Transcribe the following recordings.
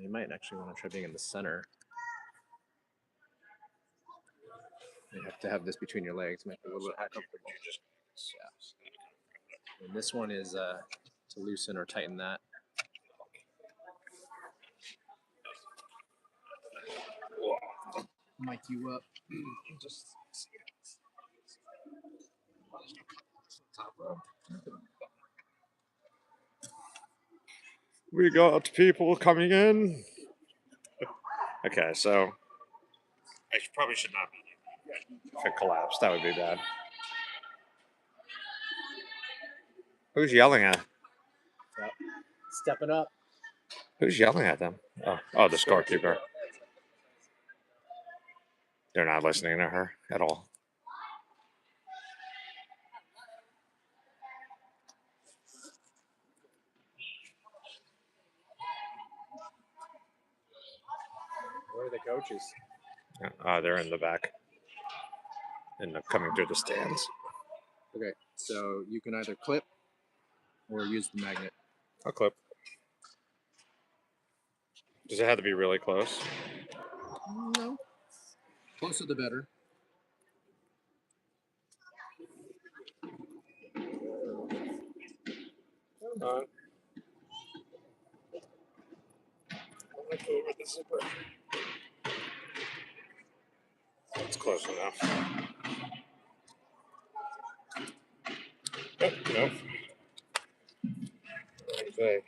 You might actually want to try being in the center. You have to have this between your legs, make it a little bit uncomfortable. Yeah. And this one is to loosen or tighten that. Mic you up. Just top row. We got people coming in. Okay, so I probably should not be. If it collapsed, that would be bad. Who's yelling at? Yep. Stepping up. Who's yelling at them? Oh, the scorekeeper. They're not listening to her at all. Where are the coaches? They're in the back. And coming through the stands. Okay, so you can either clip or use the magnet. I'll clip. Does it have to be really close? No. Closer the better. Hold on. I'm going to go over the zipper. It's close enough. Oh, no. Okay.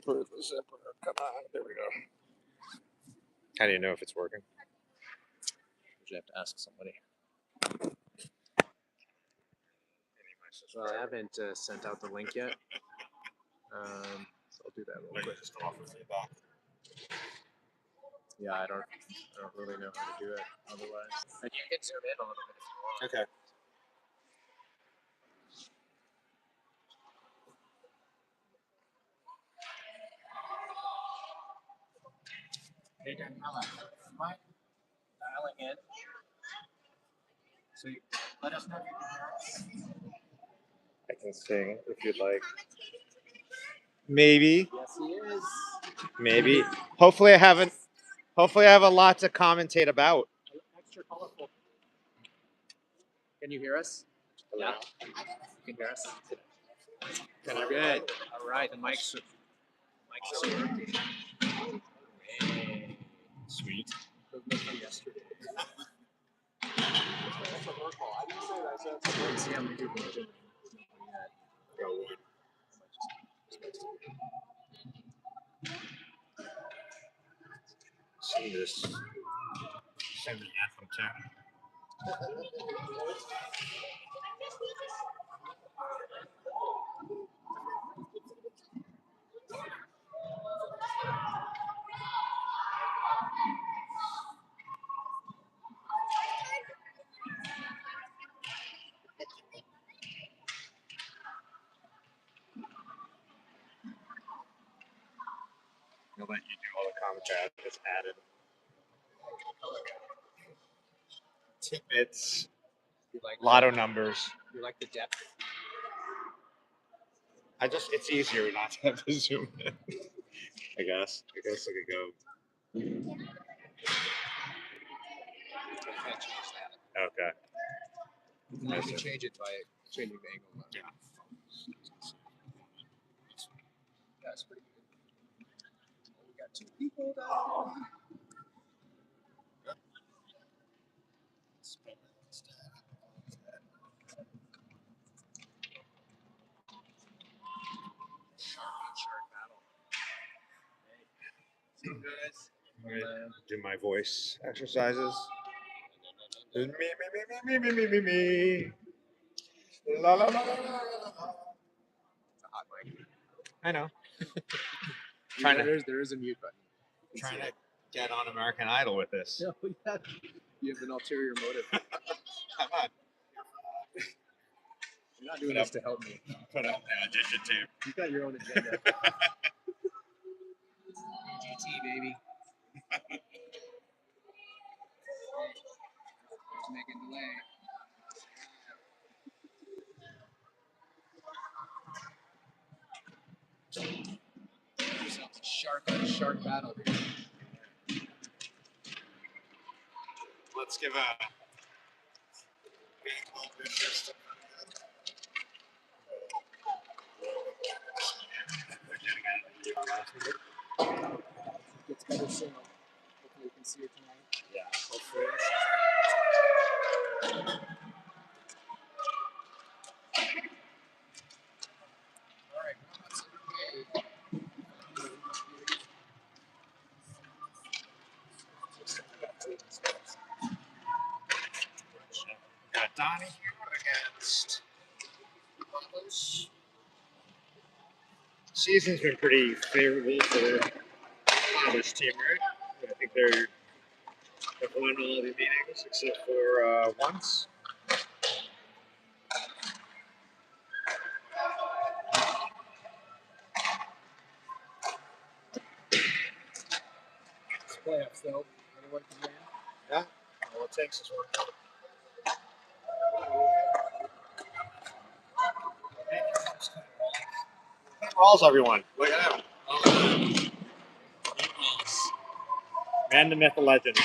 Over the zipper. Come on. There we go. How do you know if it's working? You have to ask somebody. Well, I haven't sent out the link yet. So I'll do that real quick. Just offer feedback. Yeah, I don't really know how to do it otherwise. And you can zoom in a little bit if you want. Okay. Hey, Daniela, am I dialing in? So let us know if you can hear us. I can sing if you'd like. Maybe. Yes, he is. Maybe. Hopefully I have a lot to commentate about. Extra colorful. Can you hear us? Yeah. You can hear us? Good. All right, the mics are working. Hey. Sweet. Yesterday. See how many people are doing it. See this. Send the anthem too. I'll let you do all the commentary. I just added tidbits, lotto numbers. You like the depth? It's easier not to have to zoom in. I guess I could go. Okay. You can change it by changing the angle. Yeah. That's pretty good. We got 2 people down. Shark battle. Hey. Guys. Do my voice exercises. Me. La la la la la. It's a hot mic. I know. There is a mute button. Trying to get on American Idol with this. No, you have an ulterior motive. Come on. You're not doing this to help me. Put up the audition tape. You've got your own agenda. GT, baby. Let's make a delay. Shark battle, dude. Let's give a. Gets better soon. Hopefully you can see her tonight. Yeah, hopefully. Alright, Got Donnie here against. Season's been pretty favorable for Father's team, right? I think they've won all the meetings except for once. it's playoffs though. Anyone can win. Yeah, all it takes is one. Balls, everyone. Look at him. Man, the myth, the legend.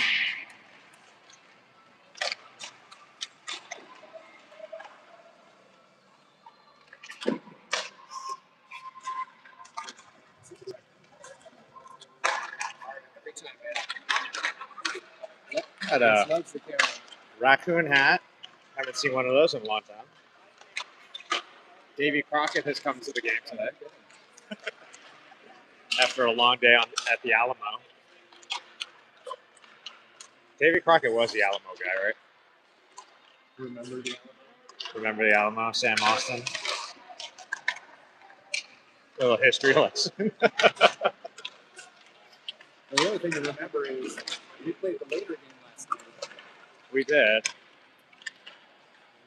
Every time, man. Yep. Got a Loves the camera. raccoon hat. Haven't seen one of those in a long time. Davy Crockett has come to the game today after a long day at the Alamo. Davy Crockett was the Alamo guy, right? Remember the Alamo? Remember the Alamo? Sam Austin. Little history lesson. The other thing to remember is we played the later game last night. We did.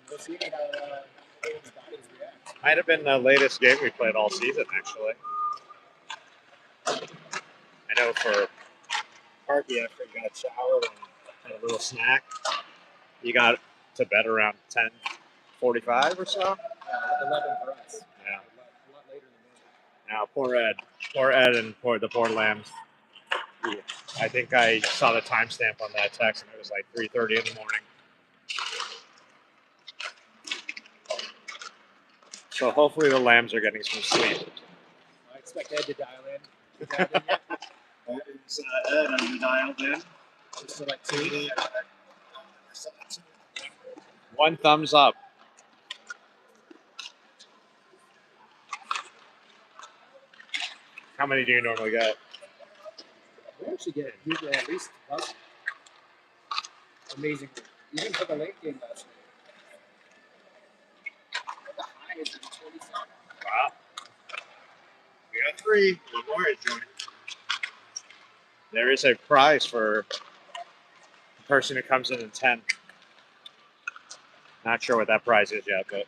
We'll see how everyone's bodies react. Might have been the latest game we played all season, actually. I know for Parky, after he got showered and had a little snack, he got to bed around 10:45 or so. Yeah, 11 for us. Yeah. A lot later than Now, poor Ed, and the poor Lambs. Yeah. I think I saw the timestamp on that text, and it was like 3:30 in the morning. So hopefully the Lambs are getting some sleep. I expect Ed to dial in. You dialed in yet? Ed, are you dialed in? Just to like 2. One thumbs up. How many do you normally get? We actually get usually at least a dozen. Amazing. Even for the late game last night. The high is 27. Wow. We got 3. One more is joining. There is a prize for the person who comes in at 10. Not sure what that prize is yet, but.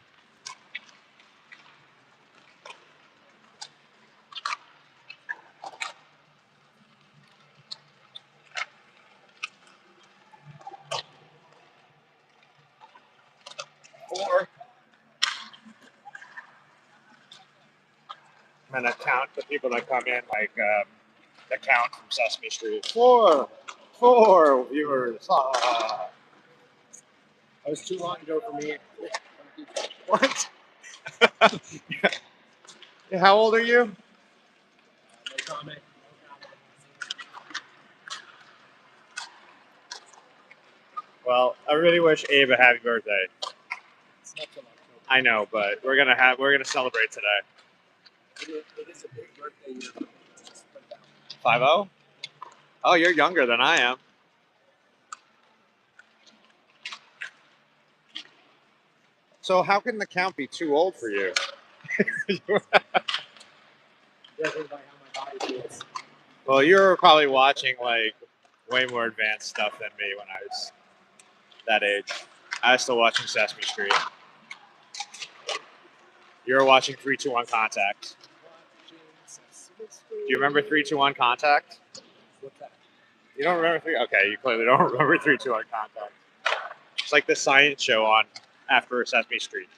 Four. I'm gonna count the people that come in, like the count from Sesame Street. Four viewers. Ah. That was too long ago for me. What? Yeah, how old are you? No comment. Well, I really wish Abe a happy birthday. It's not till October. I know, but we're gonna celebrate today. It is a big birthday year for me. Just put it down. 5-0? Oh, you're younger than I am. So how can the count be too old for you? Judging by how my body feels. Well, you're probably watching like way more advanced stuff than me when I was that age. I was still watching Sesame Street. You were watching 3, 2, 1 Contact. Do you remember 3, 2, 1 Contact? What's that? You don't remember 3? Okay, you clearly don't remember 3, 2, 1 Contact. It's like the science show on after Sesame Street.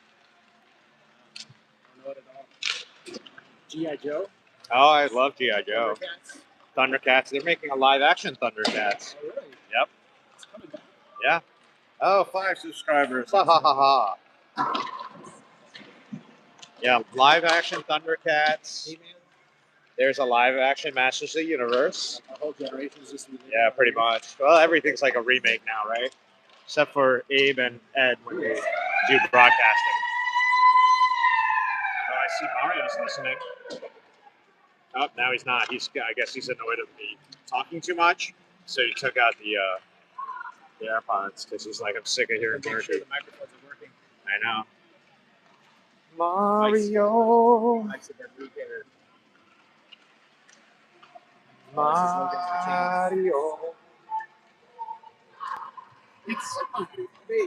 I don't know it at all. G.I. Joe? Oh, I love G.I. Joe. Thundercats. Thundercats. They're making a live action Thundercats. Oh, really? Yep. It's coming back. Yeah. Oh, 5 subscribers. Ha ha ha ha. Yeah, live action Thundercats. He-Man. There's a live action Masters of the Universe. Our whole generation is just. Yeah, pretty much. Well, everything's like a remake now, right? Except for Abe and Ed when they do broadcasting. Oh, I see Mario's listening. Oh, now he's not. I guess he's annoyed at me talking too much. So he took out the AirPods because he's like, I'm sick of hearing Make Murphy. sure the microphones are working. I know. Mario. Mike's have been repaired. Mario. It's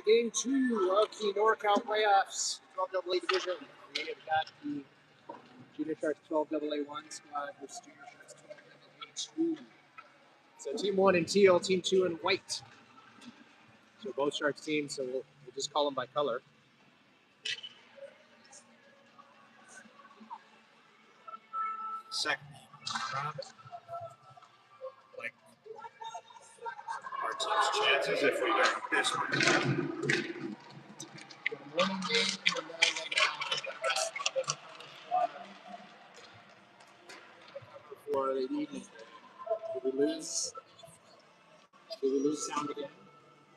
game 2 of the NorCal playoffs. 12AA division. We have got the Junior Sharks 12AA-1 squad versus Junior Sharks 12AA-2. So team 1 in teal, team 2 in white. So both Sharks teams, so we'll just call them by color. Second round. Like our team's chances if we get this one. Morning game, and then for the evening. Did we lose? Did we lose sound again?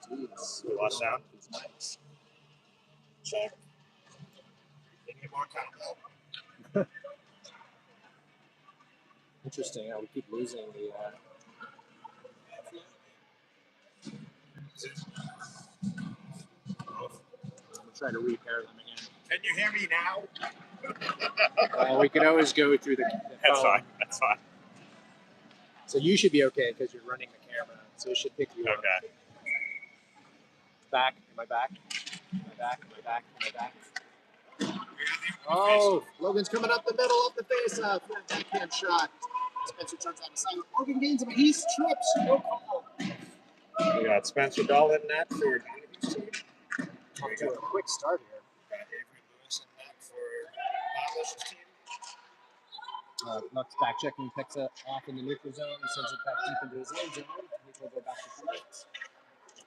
Jeez. We lost sound? It's nice. Check. Any more time? Interesting how we keep losing the. I'm trying to repair them again. Can you hear me now? We could always go through the That's phone. fine. That's fine. So you should be okay because you're running the camera. So it should pick you up. Okay. Back. Am I back? Am I back? Am I back? Am I back? Oh, Logan's coming up the middle of the face-off. Backhand shot. Spencer turns on the side. Logan gains him. He trips. No call. We got Spencer Dahl in net for Donovan's team. Off to a quick start here. We got Avery Lewis in net for Bowlish's team. Lux back checking, picks it off in the neutral zone, sends it back deep into his own zone. Nico go back to front.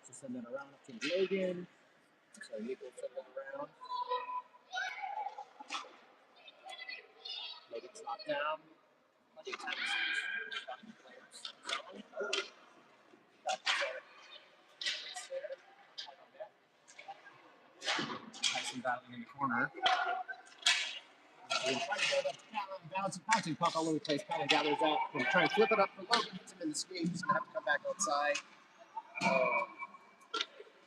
To send it around up to Logan. So Nico send it around. Logan's knocked down. Plenty of time to players. Tyson battling in the corner. Bouncing puck all over the place. Kind of gathers out. Going to try and flip it up for Logan. Hits him in the skate. He's going to have to come back outside.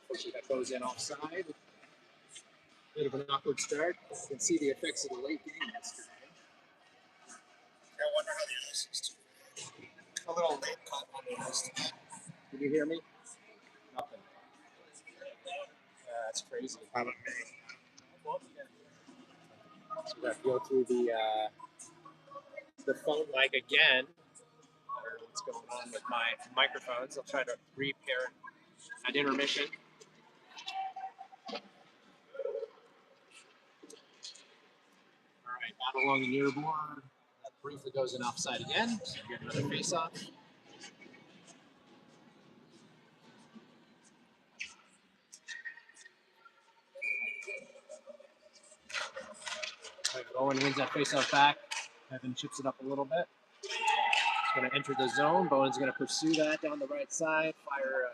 Unfortunately, that goes in offside. Bit of an awkward start. You can see the effects of the late game yesterday. I wonder how the ice is too. A little late cut on the ice. Did you hear me? Nothing. That's crazy. How about me? So we have to go through the phone mic again. I don't know what's going on with my microphones. I'll try to repair it at intermission. All right, battle along the near board. That briefly goes in offside again. So we get another face-off. Owen wins that face-off back. Evan chips it up a little bit. He's going to enter the zone. Bowen's going to pursue that down the right side. Fire a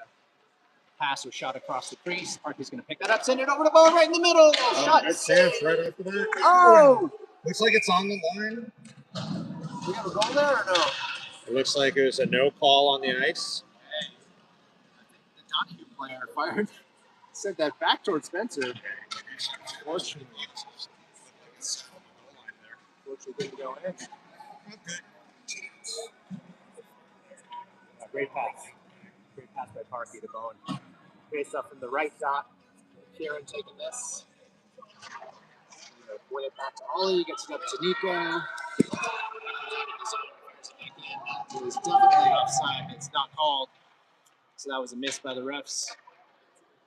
pass or shot across the crease. Parky's going to pick that up. Send it over to Bowen right in the middle. Shot. Good chance right after that. Oh! Looks like it's on the line. We have a goal there or no? It looks like it was a no call on the ice. Hey, I think the Donahue player fired. Sent that back towards Spencer. Fortunately, didn't go in. Great pass. Great pass by Parky to Bowen. Face up from the right dot. Kieran taking this. Win it back to Ollie. Gets it up to Nico. It was definitely offside. It's not called. So that was a miss by the refs.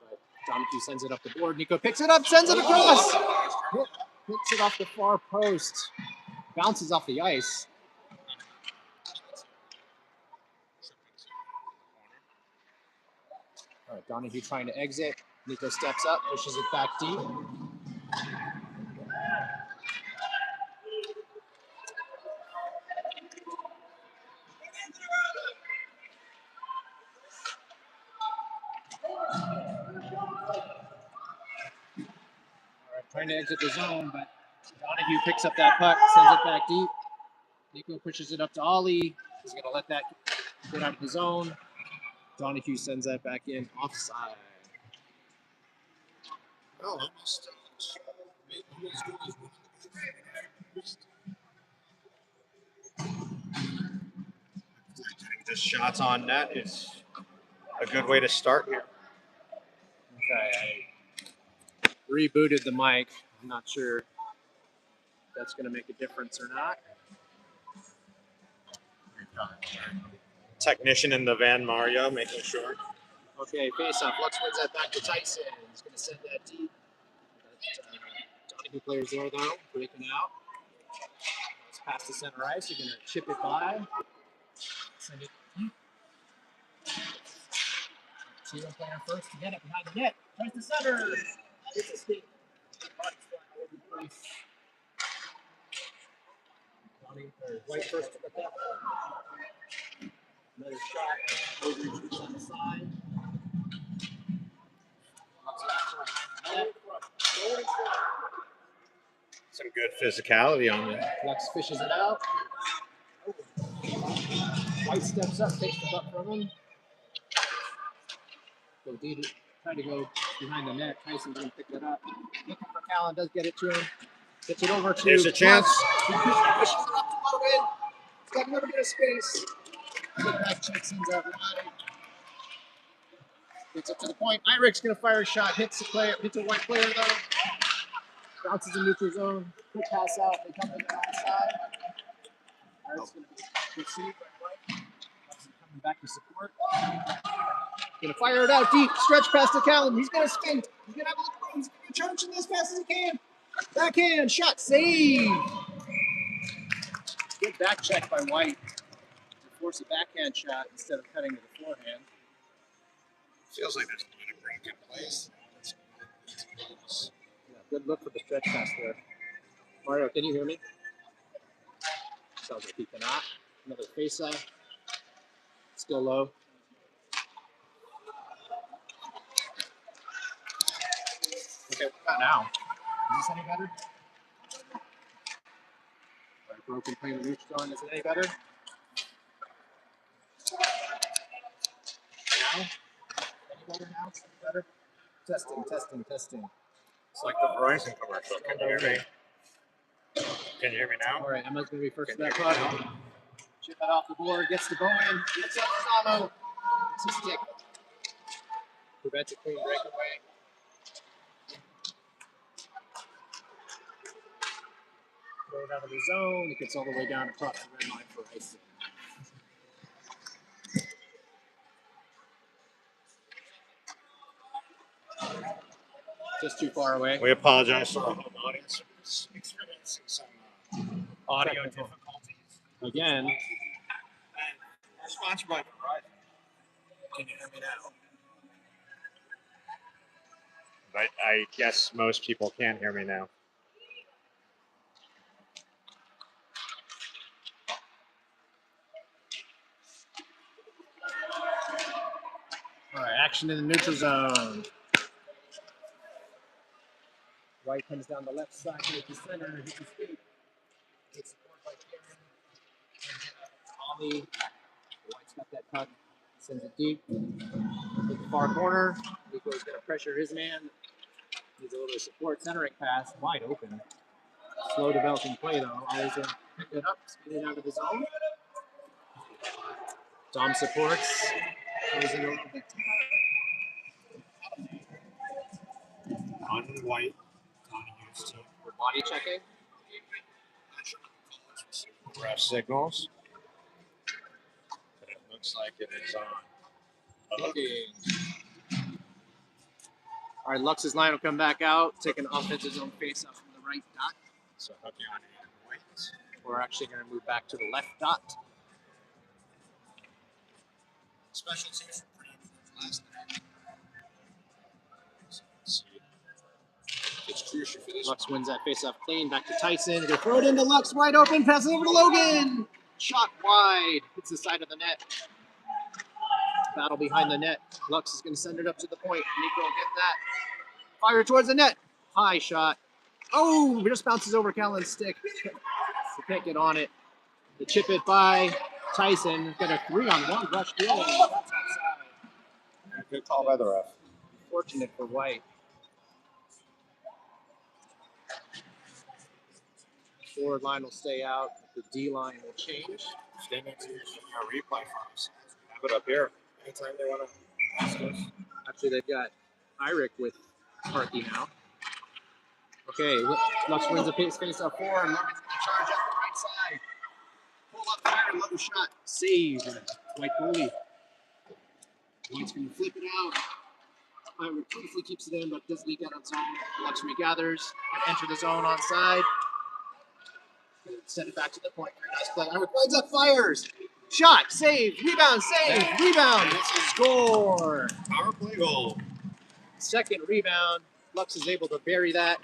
But Donahue sends it up the board. Nico picks it up, sends it across. Hits it off the far post. Bounces off the ice. Donahue trying to exit. Nico steps up, pushes it back deep. Trying to exit the zone, but Donahue picks up that puck, sends it back deep. Nico pushes it up to Ollie. He's going to let that get out of the zone. Donahue sends that back in, offside. Oh, almost. Just shots on net is a good way to start here. Okay, I rebooted the mic. I'm not sure if that's going to make a difference or not. Technician in the van, Mario, making sure. Okay, face off. Lux wins that back to Tyson. He's going to send that deep. Donahue players there, though, breaking out. It's past the center ice. You're going to chip it by. Send it deep. Trio player first to get it behind the net. Tries to center. It's a skate. White first to the cup. Another shot. Overreach on the side. Some good physicality on there. Lux fishes it out. White steps up, takes the puck from him. Go deep, try to go behind the net. Tyson doesn't pick that up. Looking for Callan, does get it to him. Gets it over to There's a chance. He pushes it up to Logan. He's got another bit of space. Good back check, sends out wide. Gets up to the point. Irick's going to fire a shot. Hits a white player, though. Bounces in neutral zone. Quick pass out. They come to the outside. Irick's going to be received by White. Coming back to support. Gonna fire it out deep. Stretch pass to Callan. He's gonna skate. He's gonna have a look. He's gonna charge in as fast as he can. Backhand shot. Save. Good back check by White to force a backhand shot instead of cutting to the forehand. Feels like there's a lot of break in place. Yeah, good look for the stretch pass there. Mario, can you hear me? Sounds like he cannot. Another face-off. Still low. Okay, what about now? Is this any better? All right, broken plane of neutral zone. Is it any better? Now? Any better now? Any better? Testing. It's like the Verizon commercial. Can you hear me? Can you hear me now? All right, Emma's going to be first to that puck. Chip that off the board, gets to Bowen, gets up to Samo. It's a stick. Prevents a clean breakaway. Throw it out of the zone. It gets all the way down across the red line for icing. Just too far away. We apologize for our home audience who's experiencing some audio difficulties. Again. We're sponsored by Verizon. Can you hear me now? I guess most people can hear me now. All right, action in the neutral zone. White comes down the left side to the center. Hits his feet. Gets support by Karen. Ollie. White's got that puck. Sends it deep. Hit the far corner. Nico's going to pressure his man. Needs a little bit of support. Centering pass. Wide open. Slow developing play, though. Ollie's going to pick it up. Spin it out of the zone. Dom supports. Goes in a little bit. On White. Donahue's team. We're body checking. Ref signals. But it looks like it is on. Looking. All right, Lux's line will come back out. Take an offensive zone face off from the right dot. So hooking on White. We're actually going to move back to the left dot. Special teams were pretty improved last night. Here's your finish. Lux wins that face-off clean. Back to Tyson. Gonna throw it into Lux, wide open. Pass it over to Logan. Shot wide. Hits the side of the net. Battle behind the net. Lux is gonna send it up to the point. Nico will get that. Fire towards the net. High shot. Oh, just bounces over Callan's stick. So can't get on it. The chip it by Tyson. Got a 3-on-1 rush deal. That's outside. Good call by the ref. Fortunate for White. Forward line will stay out. The D line will change. Standing to a replay for us. Have it up here. Anytime they want to ask us. Actually, they've got Irick with Parky now. Okay, Lux wins a face-off 4, and Logan's going to charge up the right side. Pull up fire, low shot. Saved. White goalie. White's going to flip it out. Irick briefly keeps it in, but does leak out on zone. Lux regathers. Enter the zone on side. Send it back to the point. Very nice play. Irick winds up, fires. Shot, save, rebound, save, rebound. Score. Power play goal. Second rebound. Lux is able to bury that.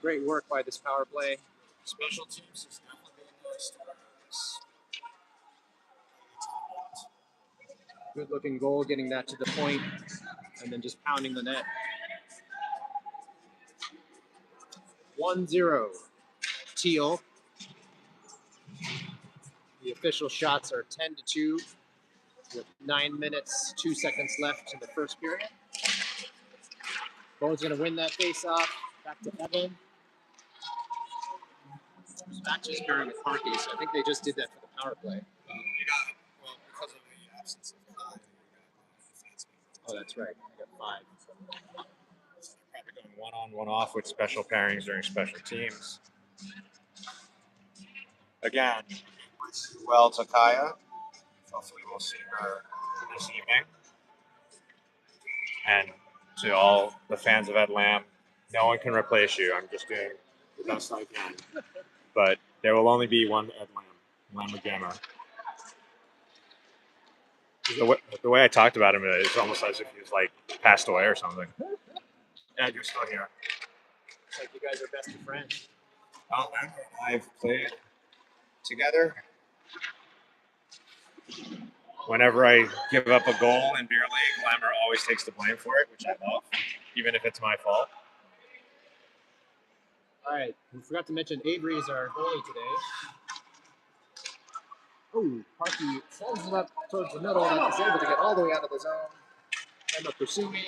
Great work by this power play. Special teams is definitely being nice to us. Good looking goal, getting that to the point, and then just pounding the net. 1-0. Teal. The official shots are 10-2 with 9 minutes, 2 seconds left in the first period. Bone's going to win that face-off. Back to Evan. Back to pairing with Parky, so I think they just did that for the power play. Because of the absence of Kai, Oh, that's right. I got 5. Probably going one on, one off with special pairings during special teams. Again, well to Kaya. Hopefully we'll see her this evening. And to all the fans of Ed Lamb, no one can replace you. I'm just doing the best I can. But there will only be one Ed Lamb, Lamb Gamma. The way I talked about him, it's almost as if he was like passed away or something. Yeah, you're still here. It's like you guys are best of friends. Oh, I've played together. Whenever I give up a goal in beer league, Lammer always takes the blame for it, which I love, even if it's my fault. All right, we forgot to mention Avery is our goalie today. Oh, Parky sends it up towards the middle and is able to get all the way out of the zone. Emma pursuing.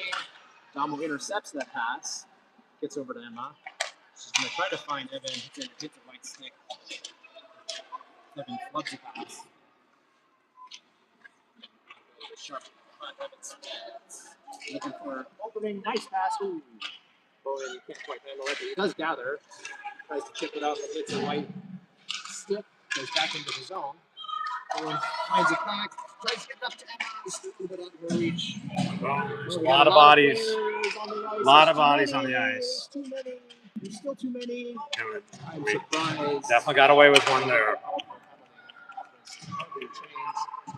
Damo intercepts that pass. Gets over to Emma. She's going to try to find Evan. He's going to hit the right stick. Evan flubs the pass. Sharp behind Evan's head. Looking for opening. Nice pass. Ooh. Bowen can't quite handle it, but he does gather. Tries to chip it up and hits a white stick. Goes back into the zone. Bowen finds it back. Tries to get it up to Emma. Just a little bit out of her reach. There's a lot of bodies. A lot of bodies on the ice. Too many. There's still too many. I'm We surprised. definitely got away with one there.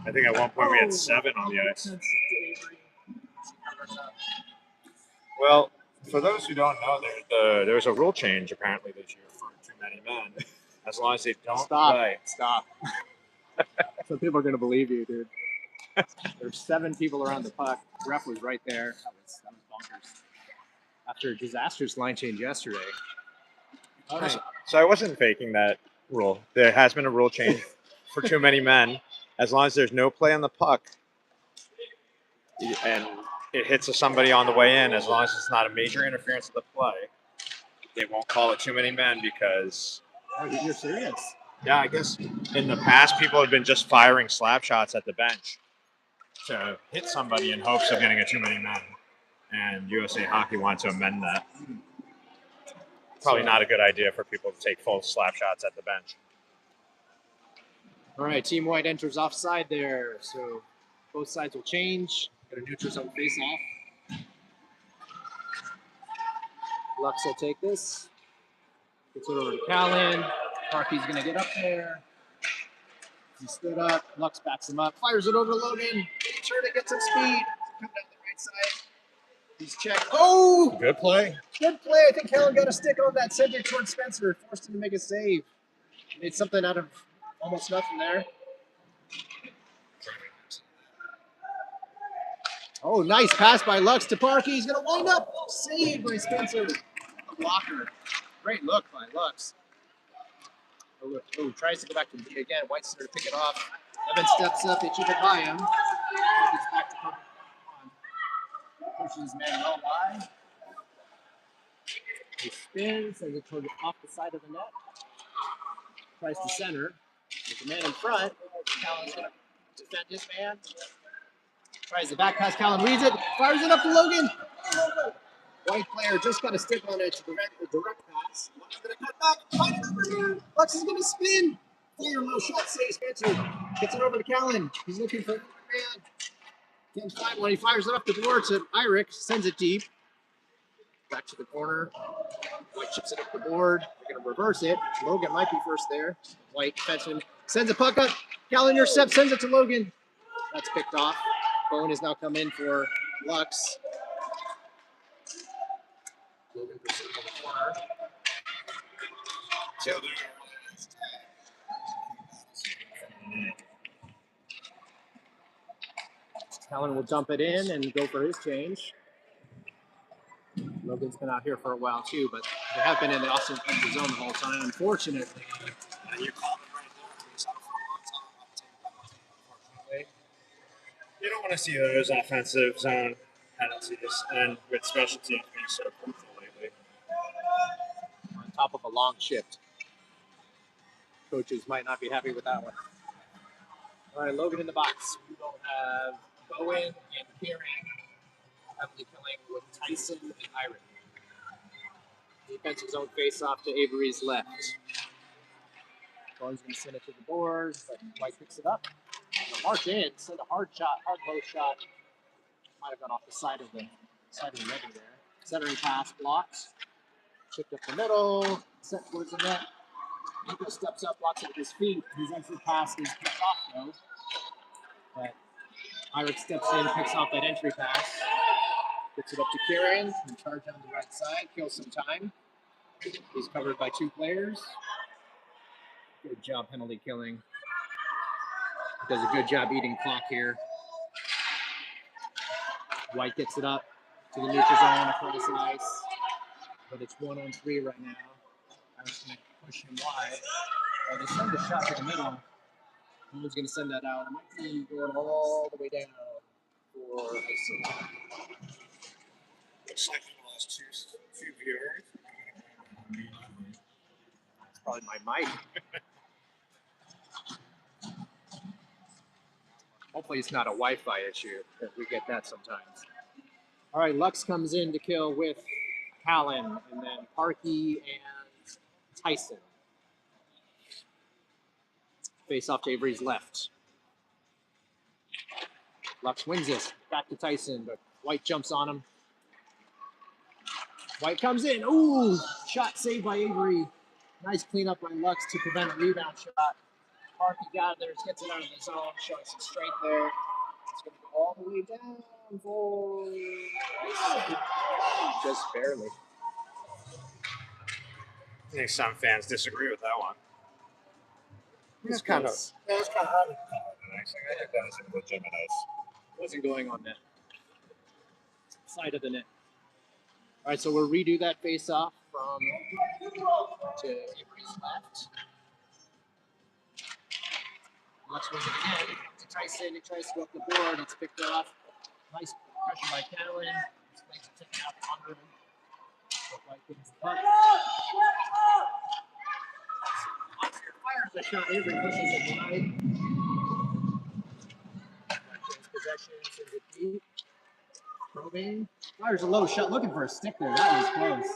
I think at one point we had 7 on the ice. Well, for those who don't know, there's a rule change apparently this year for too many men. As long as they don't play. Stop. Some people are going to believe you, dude. There's 7 people around the puck. The ref was right there. That was bonkers. After a disastrous line change yesterday. All right. So I wasn't faking that rule. There has been a rule change for too many men. As long as there's no play on the puck and it hits somebody on the way in, as long as it's not a major interference of the play, they won't call it too many men because... Oh, you're serious? Yeah, I guess in the past, people have been just firing slap shots at the bench to hit somebody in hopes of getting a too many men. And USA Hockey wants to amend that. Probably not a good idea for people to take full slap shots at the bench. All right, Team White enters offside there, so both sides will change. Got a neutral zone face-off. Lux will take this. Gets it over to Callan. Parky's going to get up there. He stood up. Lux backs him up. Fires it over to Logan. Turn it, gets some speed. Come down the right side. He's checked. Oh, Good play. good play. I think Callan got a stick on that center towards Spencer, forced him to make a save. Made something out of almost nothing there. Oh, nice pass by Lux to Parkey. He's going to wind up. Saved by Spencer. A blocker. Great look by Lux. Oh, tries to go back to D again. White's there to pick it off. Evans steps up. They chip it by him. Gets back to Parkey. Pushes his man well wide. He spins, sends it off the side of the net. Tries to center. There's a man in front. Callan's going to defend his man. Tries the back pass. Callan reads it. Fires it up to Logan. White player just got a stick on it to prevent the direct pass. Lux is going to cut back. Find it over. Lux is going to spin. Player low shot save. Spencer gets it over to Callan. He's looking for another man. Can't find one. He fires it up the board to Irick. Sends it deep. Back to the corner. White chips it up the board. They're going to reverse it. Logan might be first there. White defenseman sends a puck up. Callan intercepts. Sends it to Logan. That's picked off. Bone has now come in for Lux. Logan pursuing on the corner. Callan will dump it in and go for his change. Logan's been out here for a while too, but they have been in the Austin Country zone the whole time. Unfortunately, You called it right there. He's out for a long time. Unfortunately. You don't want to see those offensive zone penalties, and with special teams being so crucial lately. on top of a long shift. Coaches might not be happy with that one. All right, Logan in the box. We will have Bowen and Kieran heavily killing with Tyson and Iron. Defensive zone face off to Avery's left. Bowen's going to send it to the board, but White picks it up. March in, send a hard low shot. Might have gone off the side of the net there. Centering pass blocked. Chipped up the middle, set towards the net. Nico steps up, blocks it with his feet. His entry pass is picked off though. But Irick steps in, picks off that entry pass. Gets it up to Kieran, and charge down the right side, kills some time. He's covered by two players. Good job penalty killing. Does a good job eating clock here. White gets it up to the neutral zone across the ice. But it's 1-on-3 right now. Irick's going to push him wide. They send a shot to the middle. Bowen's going to send that out. It might be going all the way down for icing. Looks like he lost two viewers. It's probably my mic. Hopefully it's not a Wi-Fi issue, because we get that sometimes. All right, Lux comes in to kill with Callan, and then Parkey and Tyson. Face off to Avery's left. Lux wins this. Back to Tyson, but White jumps on him. White comes in. Ooh, shot saved by Avery. Nice cleanup by Lux to prevent a rebound shot. Parkey got there, gets it out of the zone, showing some strength there. It's going to go all the way down for just barely. I think some fans disagree with that one. It's kind of Yeah, it's kind of hard to call it an icing. I think that was a legitimate ice. wasn't going on that side of the net. All right, so we'll redo that face-off from to Avery's left. Lux wins it again to Tyson. He tries to go up the board. It's picked off. Nice pressure by Callan. Makes it taken out under him. So White gets the puck. Fires the shot. Avery pushes it wide. Change possession. Sends it deep. Probing. Fires a low shot. Looking for a stick there. That was close.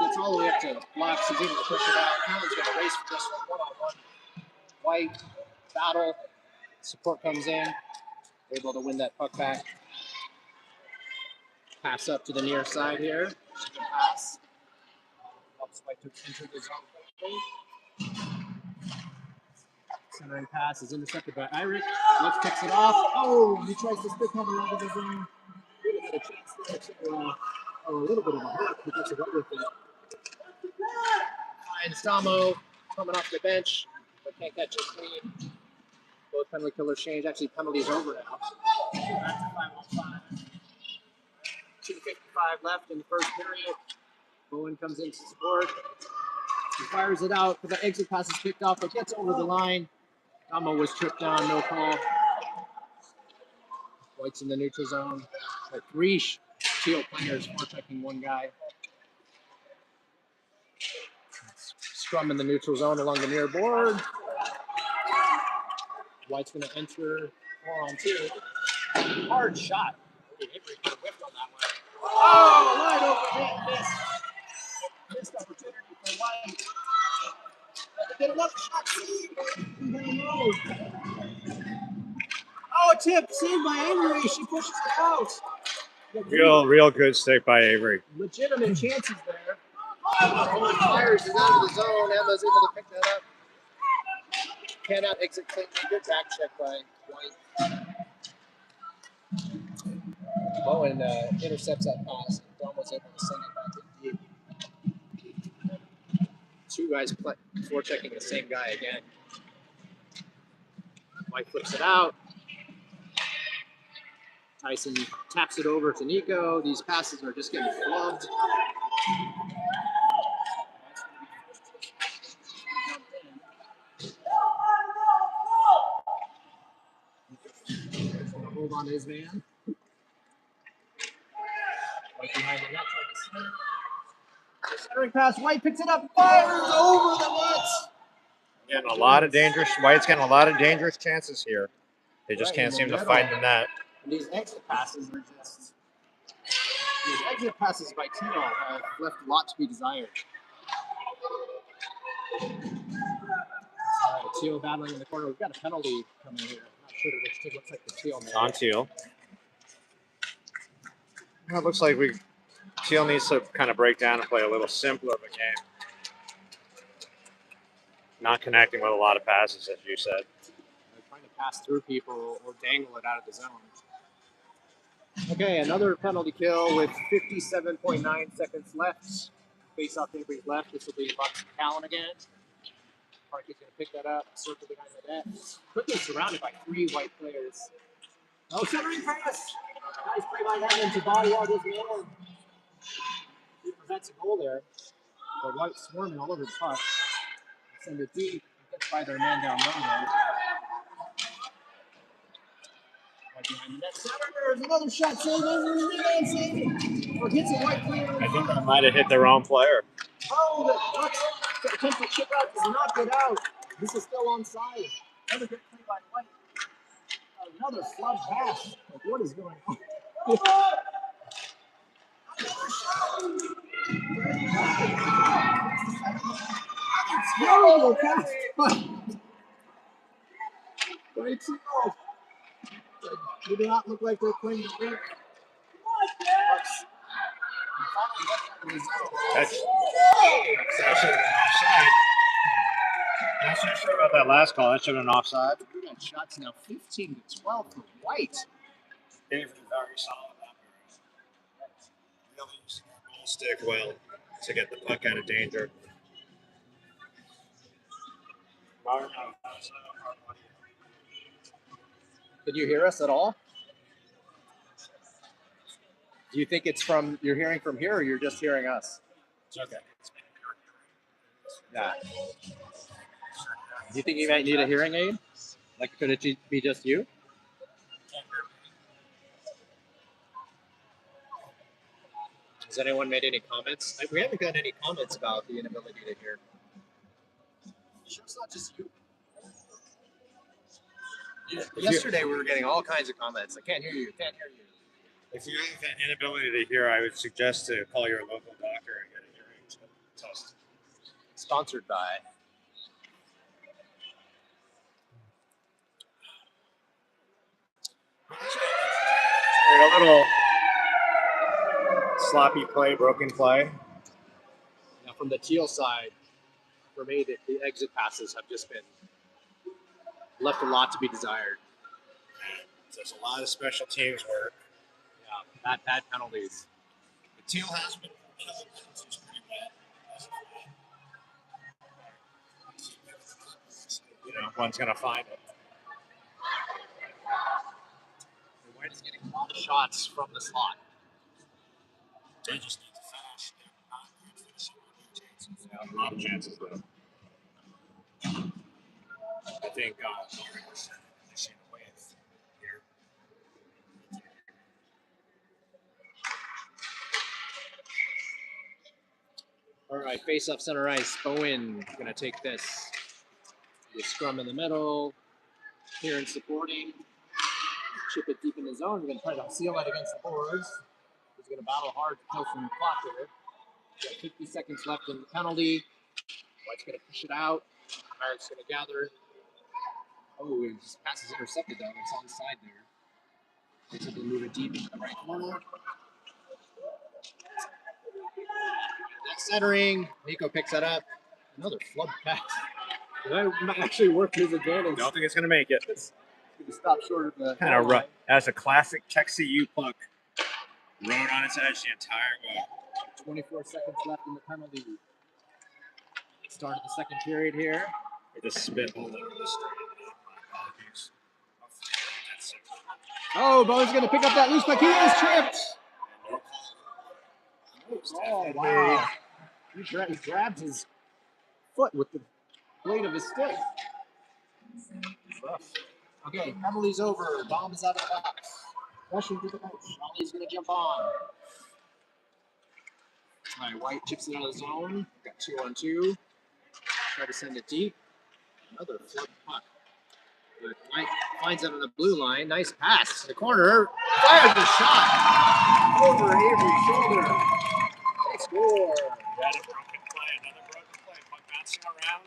Gets all the way up to Lux. He's able to push it out. Callan's going to race for this one. White. Battle. Support comes in. Able to win that puck back. Pass up to the near side here. Good pass. Helps White to enter the zone. Centering pass is intercepted by Irick. Lux picks it off. Oh, he tries to stick him out of the zone. Good had a chance there to a little bit of a hurt, but that's away with it. And Stamo coming off the bench, but can't catch it clean. Both penalty killers change. Actually, penalties over now. Back to 5-on-5. 2:55 left in the first period. Bowen comes in to support. He fires it out, but the exit pass is picked off, but gets over the line. Stamo was tripped down, no call. White's in the neutral zone. Like 3 Teal players protecting one guy. Scrum in the neutral zone along the near board. White's going to enter 4-on-2. Hard shot. Avery kind of whiffed on that one. Oh, wide open hit. Missed opportunity for White. Get another shot. Oh, a tip saved by Avery. She pushes it out. Real good stick by Avery. Legitimate chances there. Owen fires it out of the zone. Emma's able to pick that up. Cannot exit cleanly. Good back check by White. Bowen intercepts that pass. And Dom was able to send it back in deep. 2 guys forechecking the same guy again. White flips it out. Tyson taps it over to Nico. These passes are just getting flubbed. Hold on to his man. White behind the net. Centering pass. White picks it up. Fires over the net. Getting a lot of dangerous. White's getting a lot of dangerous chances here. They just can't seem to find the net. And these exit passes are just. These exit passes by Teal have left a lot to be desired. All right, Teal battling in the corner. We've got a penalty coming here. I'm not sure which team. Looks like the Teal man. On Teal. Well, it looks like Teal needs to kind of break down and play a little simpler of a game. Not connecting with a lot of passes, as you said. They're trying to pass through people or dangle it out of the zone. Okay, another penalty kill with 57.9 seconds left. Face off Avery's left. This will be Bucks Callan again. Parkey's going to pick that up, circle behind the net. Quickly surrounded by 3 White players. Oh, centering pass! Nice play by Evans to body out his man. He prevents a goal there. The White swarming all over the puck. Send it deep. Gets by their man down low there. Right behind the net. Centers, another shot saved. Rebound saved. Or hits a White player. I think I might have hit the wrong player. Oh, the Bucks attempt to chip out does not get out. This is still onside. Another good play by White. Another flub pass. Like, what is going on? Terrible pass. Great to go. They do not look like they're playing the game. That's actually an offside. I'm not sure about that last call. That should have been offside. We got shots now 15-12 for White. Avery very solid out there. Really using our goal stick well to get the puck out of danger. Can you hear us at all? Do you think it's from you're hearing from here, or you're just hearing us? It's okay. Yeah. Do you think you might need a hearing aid? Like, could it be just you? Has anyone made any comments? We haven't got any comments about the inability to hear. Sure, it's not just you. Yesterday we were getting all kinds of comments. I can't hear you. Can't hear you. If you have that inability to hear, I would suggest to call your local doctor and get a hearing test. Sponsored by. A little sloppy play, broken play. Now from the Teal side, for me, the exit passes have just been left a lot to be desired. There's a lot of special teams work. Yeah. Bad penalties. The teal has been killing penalties pretty bad. You know, one's gonna find it. The white is getting a lot of shots from the slot. They just need to finish. They're not good finishing on their chances. Yeah, a lot of chances though. I think Finishing with here. All right, face off center ice. Bowen gonna take this. The scrum in the middle. Here and supporting. Chip it deep in the zone. We're gonna try to seal it against the boards. He's gonna battle hard to kill some clock here. Got 50 seconds left in the penalty. White's gonna push it out. Pirates gonna gather. Oh, his pass is intercepted though. It's on the side there. It's able to move it deep into the right corner. That's centering. Nico picks that up. Another flood pass. That might actually work to his advantage. don't think it's gonna make it. It's gonna stop short of the Kind of goal rough. line. That's a classic Texas U puck. Rode on its edge the entire way. 24 seconds left in the penalty. Start of the second period here. It just spit all over the street. Oh, Bowen's going to pick up that loose puck. He is tripped. Oh, wow. He grabbed his foot with the blade of his stick. Okay, penalty's over. Bomb is out of the box. Rushing to the bench. Ollie's going to jump on. All right, White chips it out of the zone. Got 2-on-2. Try to send it deep. Another flood puck. But White finds it on the blue line. Nice pass to the corner. Fires the shot. Over Avery's shoulder. They score. Another broken play. Puck bouncing around.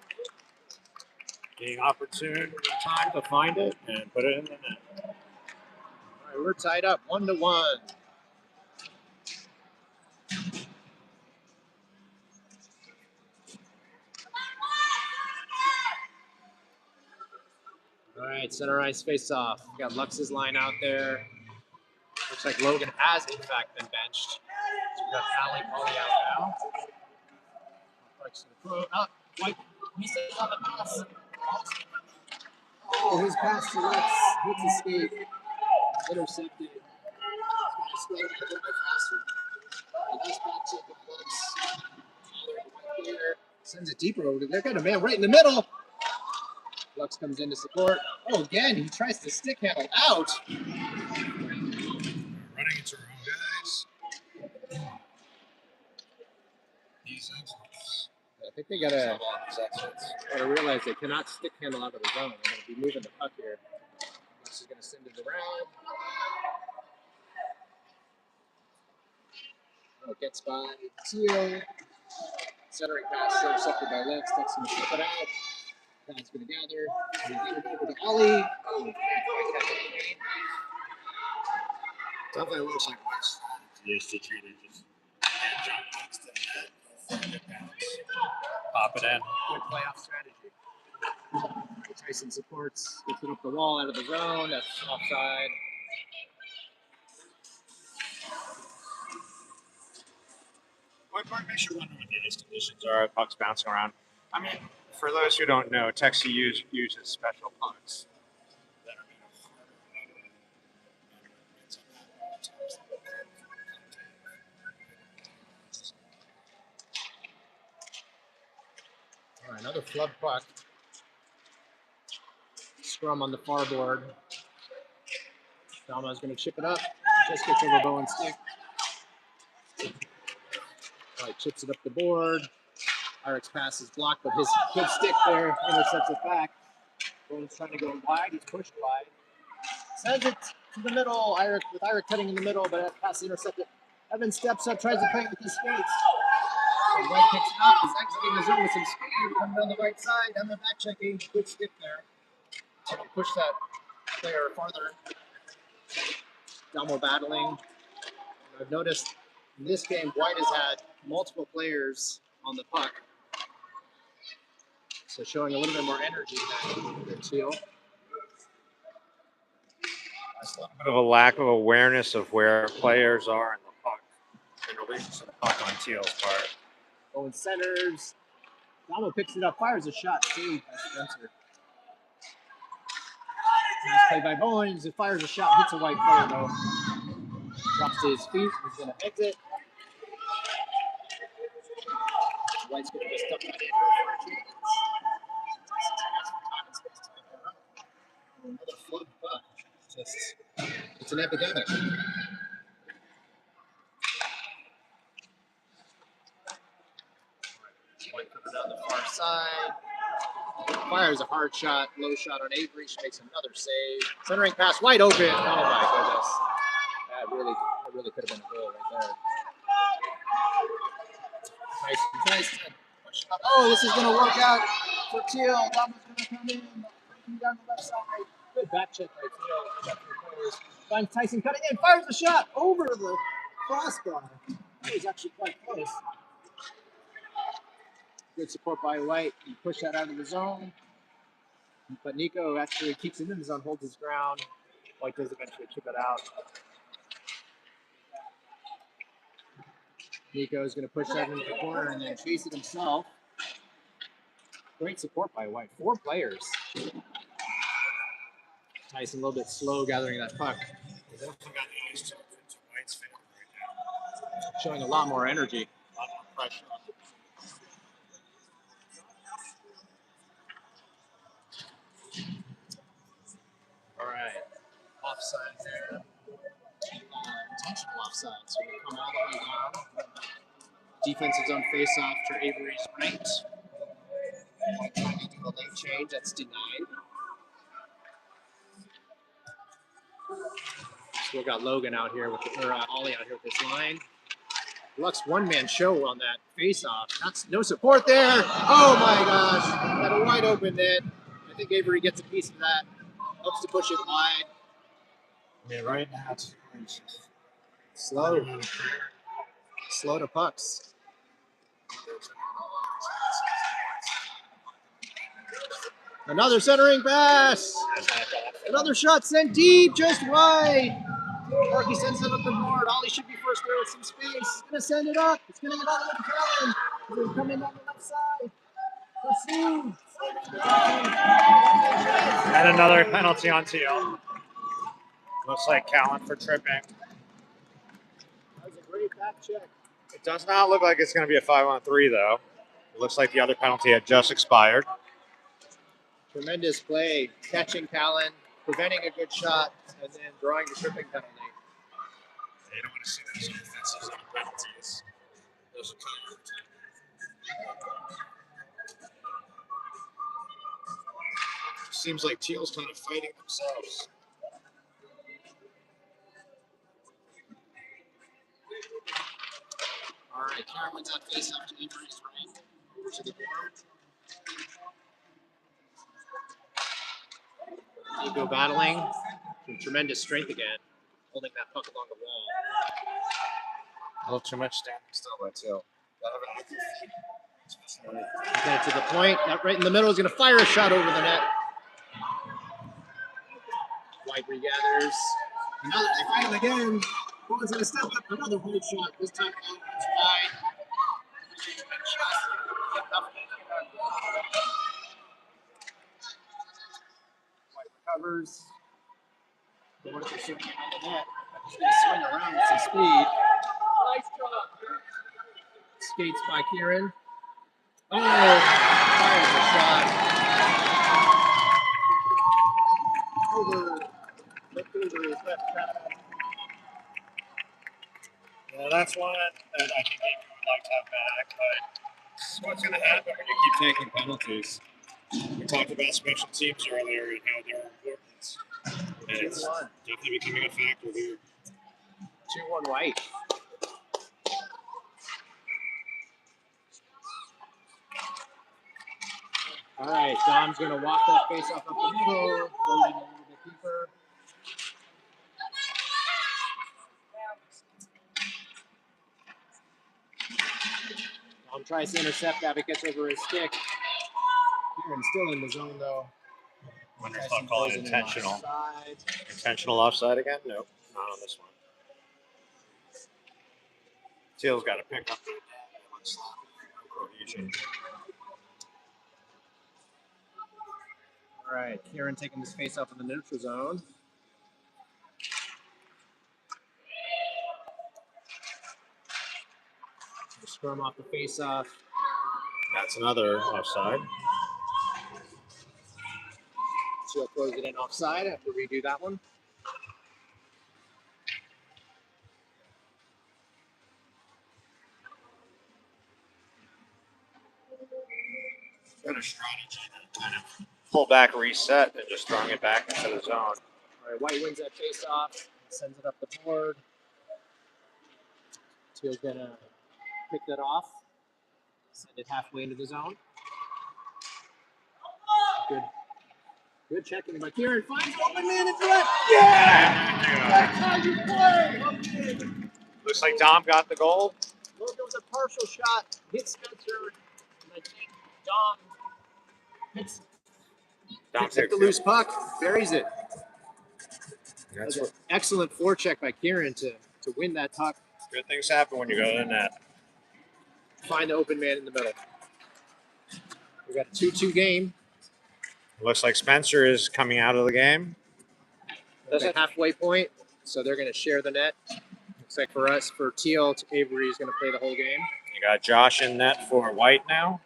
Getting opportune time to find it and put it in the net. All right, we're tied up 1-1. All right, center ice face off. We got Lux's line out there. Looks like Logan has, in fact, been benched. So we got Allie Polly out now. Oh, White misses on the pass. Oh, his pass to Lux. Hits escape. Intercepted. He's going to a little bit faster. Nice back check of Lux. White there. Sends it deeper over there. Got a man right in the middle. Lux comes in to support. Oh, again, he tries to stick handle out. Running into our own guys. He's excellent. I think they gotta realize they cannot stick handle out of the zone. They're gonna be moving the puck here. Lux is gonna send it around. Oh, gets by Teal. Centering pass intercepted by Lex. Lex gonna flip it out. Pat's gonna gather. He's gonna get it over to Ollie. Oh, Definitely looks like my strategy is to try to just get jump next to the net. Pop it in. good playoff strategy. Tyson supports, gets it up the wall out of the zone. That's offside. What part makes you wonder what the ice conditions are? Pucks bouncing around. I mean, for those who don't know, Texas uses special pucks that are made of harder rubber. It's All right, another flood puck. Scrum on the far board. Dama's going to chip it up. Just gets over Bowen's stick. All right, chips it up the board. Eric's pass is blocked, but his good stick there intercepts it back. Bowen's trying to go wide. He's pushed wide. Sends it to the middle. Eric cutting in the middle, but that pass intercepted. Evan steps up, tries to play it with his skates. And White picks it up. He's exiting the zone with some speed. Coming down the right side. Down the back checking. Good stick there. So to push that player farther. Damo battling. I've noticed in this game, White has had multiple players on the puck. So showing a little bit more energy than Teal. It's a little bit of a lack of awareness of where players are in the puck in relation to the puck on Teal's part. Going centers. Damo picks it up, fires a shot, saved by Spencer. Nice play by Bowens. It fires a shot, hits a white player though. Drops to his feet. He's going to exit. White's going to just dump that in. Another flood puck. It's an epidemic. White coming down the far side. Fires a hard shot, low shot on Avery. She makes another save. Centering pass, wide open. Oh my goodness. That really could have been a goal right there. Nice to push up. Oh, this is going to work out for Teal. Dama's going to come in. Down the left side. Good back check by Teal. Finds Tyson cutting in. Fires a shot over the crossbar. That was actually quite close. Good support by White. He pushed that out of the zone. But Nico actually keeps it in the zone, holds his ground. White does eventually chip it out. Nico is going to push that into the corner and then chase it himself. Great support by White. 4 players. Tyson a little bit slow gathering that puck. Showing a lot more energy. A lot more pressure. All right. Offside there. Intentional offside. So we'll come all the way down. Defensive zone face-off to Avery's right. Trying to do a lane change. That's denied. Still got Logan out here with Ollie out here with this line. Lux one-man show on that face-off. That's no support there. Oh my gosh. Got a wide open net. I think Avery gets a piece of that. Helps to push it wide. Yeah, right now it's Slow. Slow to pucks. Another centering pass. Another shot sent deep, just wide. Markey sends it up the board. Ollie should be first there with some space. He's going to send it up. It's going to get all the way to Callan. He's going to come in on the left side. Pursue. And another penalty on Teal. Looks like Callan for tripping. That was a great back check. It does not look like it's going to be a 5-on-3 though. It looks like the other penalty had just expired. Tremendous play. Catching Callan, preventing a good shot, and then drawing the tripping penalty. You don't want to see those offensive zone penalties. Those are kind of seems like Teal's kind of fighting themselves. All right, Karen wins that face up to Avery's right. Over to the board. Nico battling. Some tremendous strength again. Holding that puck along the wall. A little too much standing still by Teal. Get it to the point. That right in the middle is going to fire a shot over the net. White regathers. Another, they fight him again. Bowen's going to step up. Another hold shot. This time out. It's wide. White recovers. Bowen's are certainly on the net. He's going to swing around with some speed. Nice job. Skates by Kieran. Oh, fires a shot. Flipped over his left trap. Yeah, that's one that I think Avery would like to have back, but this is what's going to happen when you keep taking penalties. We talked about special teams earlier and how they're important. And it's definitely becoming a factor here. 2-1 White. All right, Dom's going to walk that face off up the middle, loading a little bit deeper. Dom tries to intercept that, but gets over his stick. Kieran's still in the zone, though. When they're still calling it intentional. Offside. Intentional offside again? Nope, not on this one. Teal's got to pick up the cohesion. All right, Kieran taking this face off in the neutral zone. Scrum off the face off. That's another offside. She'll close it in offside. I have to redo that one. Got a strategy to kind of pull back, reset, and just throwing it back into the zone. All right, White wins that face off, sends it up the board. Teal's gonna pick that off, send it halfway into the zone. Good checking by Kieran. Finds open man in front. Yeah! That's how you play. Okay. Looks like Dom got the goal. Look, it was a partial shot. Hit Spencer. And I think Dom picks up the loose puck, buries it. That's what, excellent forecheck by Kieran to win that puck. Good things happen when you go to the net. Find the open man in the middle. We got a 2-2 game. Looks like Spencer is coming out of the game. That's a halfway point, so they're going to share the net. Looks like for us, for Teal, Avery is going to play the whole game. You got Josh in net for White now.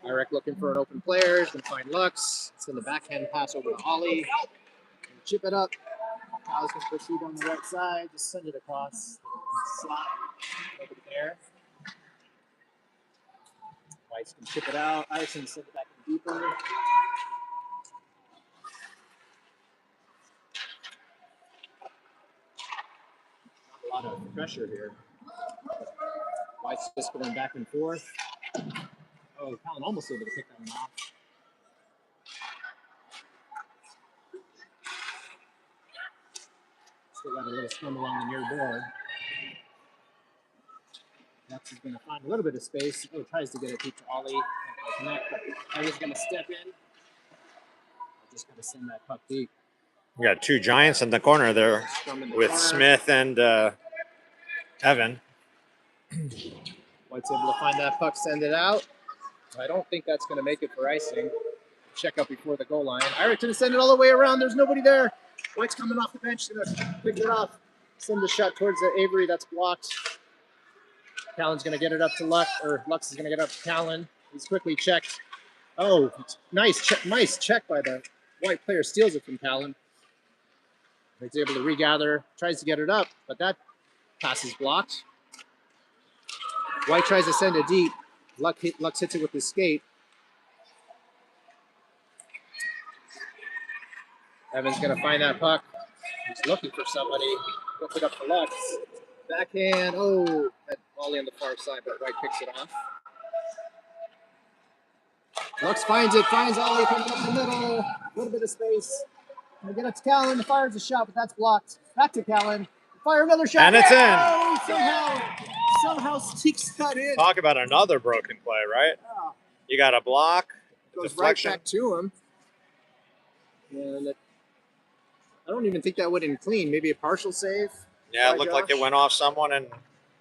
Eric looking for an open player. He's going to find Lux. Send the backhand pass over to Ollie. Chip it up. Kyle's going to proceed on the right side. Just send it across. Slot over there. White's can chip it out. Iverson send it back in deeper. Not a lot of pressure here. White's just going back and forth. Oh, Colin almost able to pick that one off. Still got a little scrum along the near board. Lux is going to find a little bit of space. Oh, tries to get it deep to Ollie. Connect. Ollie's going to step in. Just going to send that puck deep. We got two giants in the corner there with Smith and Evan. White's able to find that puck, send it out. I don't think that's going to make it for icing. Check up before the goal line. Irick to send it all the way around. There's nobody there. White's coming off the bench. Going to pick it off. Send the shot towards the Avery. That's blocked. Callan's going to get it up to Lux, or Lux is going to get up to Callan. He's quickly checked. Oh, nice check by the White player. Steals it from Callan. He's able to regather. Tries to get it up, but that pass is blocked. White tries to send it deep. Lux hits it with his skate. Evan's going to find that puck. He's looking for somebody. Puts it up to Lux. Backhand. Oh, that volley on the far side, but White picks it off. Lux finds it. Finds Ollie coming up the middle. A little bit of space. Gonna get up to Callan. Fires a shot, but that's blocked. Back to Callan. Fire another shot. And it's in. Somehow sneaks that in. Talk about another broken play, right? Yeah. You got a block, Goes deflection. right back to him. And I don't even think that went in clean. Maybe a partial save. Yeah, it looked like it went off someone and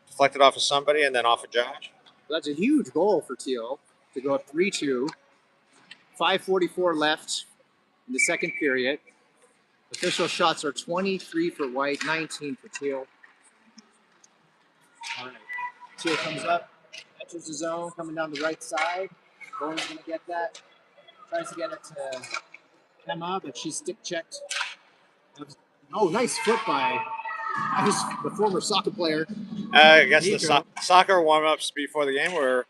deflected off of somebody and then off of Josh. That's a huge goal for Teal to go up 3-2. 5:44 left in the second period. Official shots are 23 for White, 19 for Teal. All right. Teal comes up, enters the zone, coming down the right side. Bowen's going to get that. Tries to get it to Emma, but she's stick checked. Oh, nice foot by the former soccer player. I guess Nico. the soccer warm-ups before the game were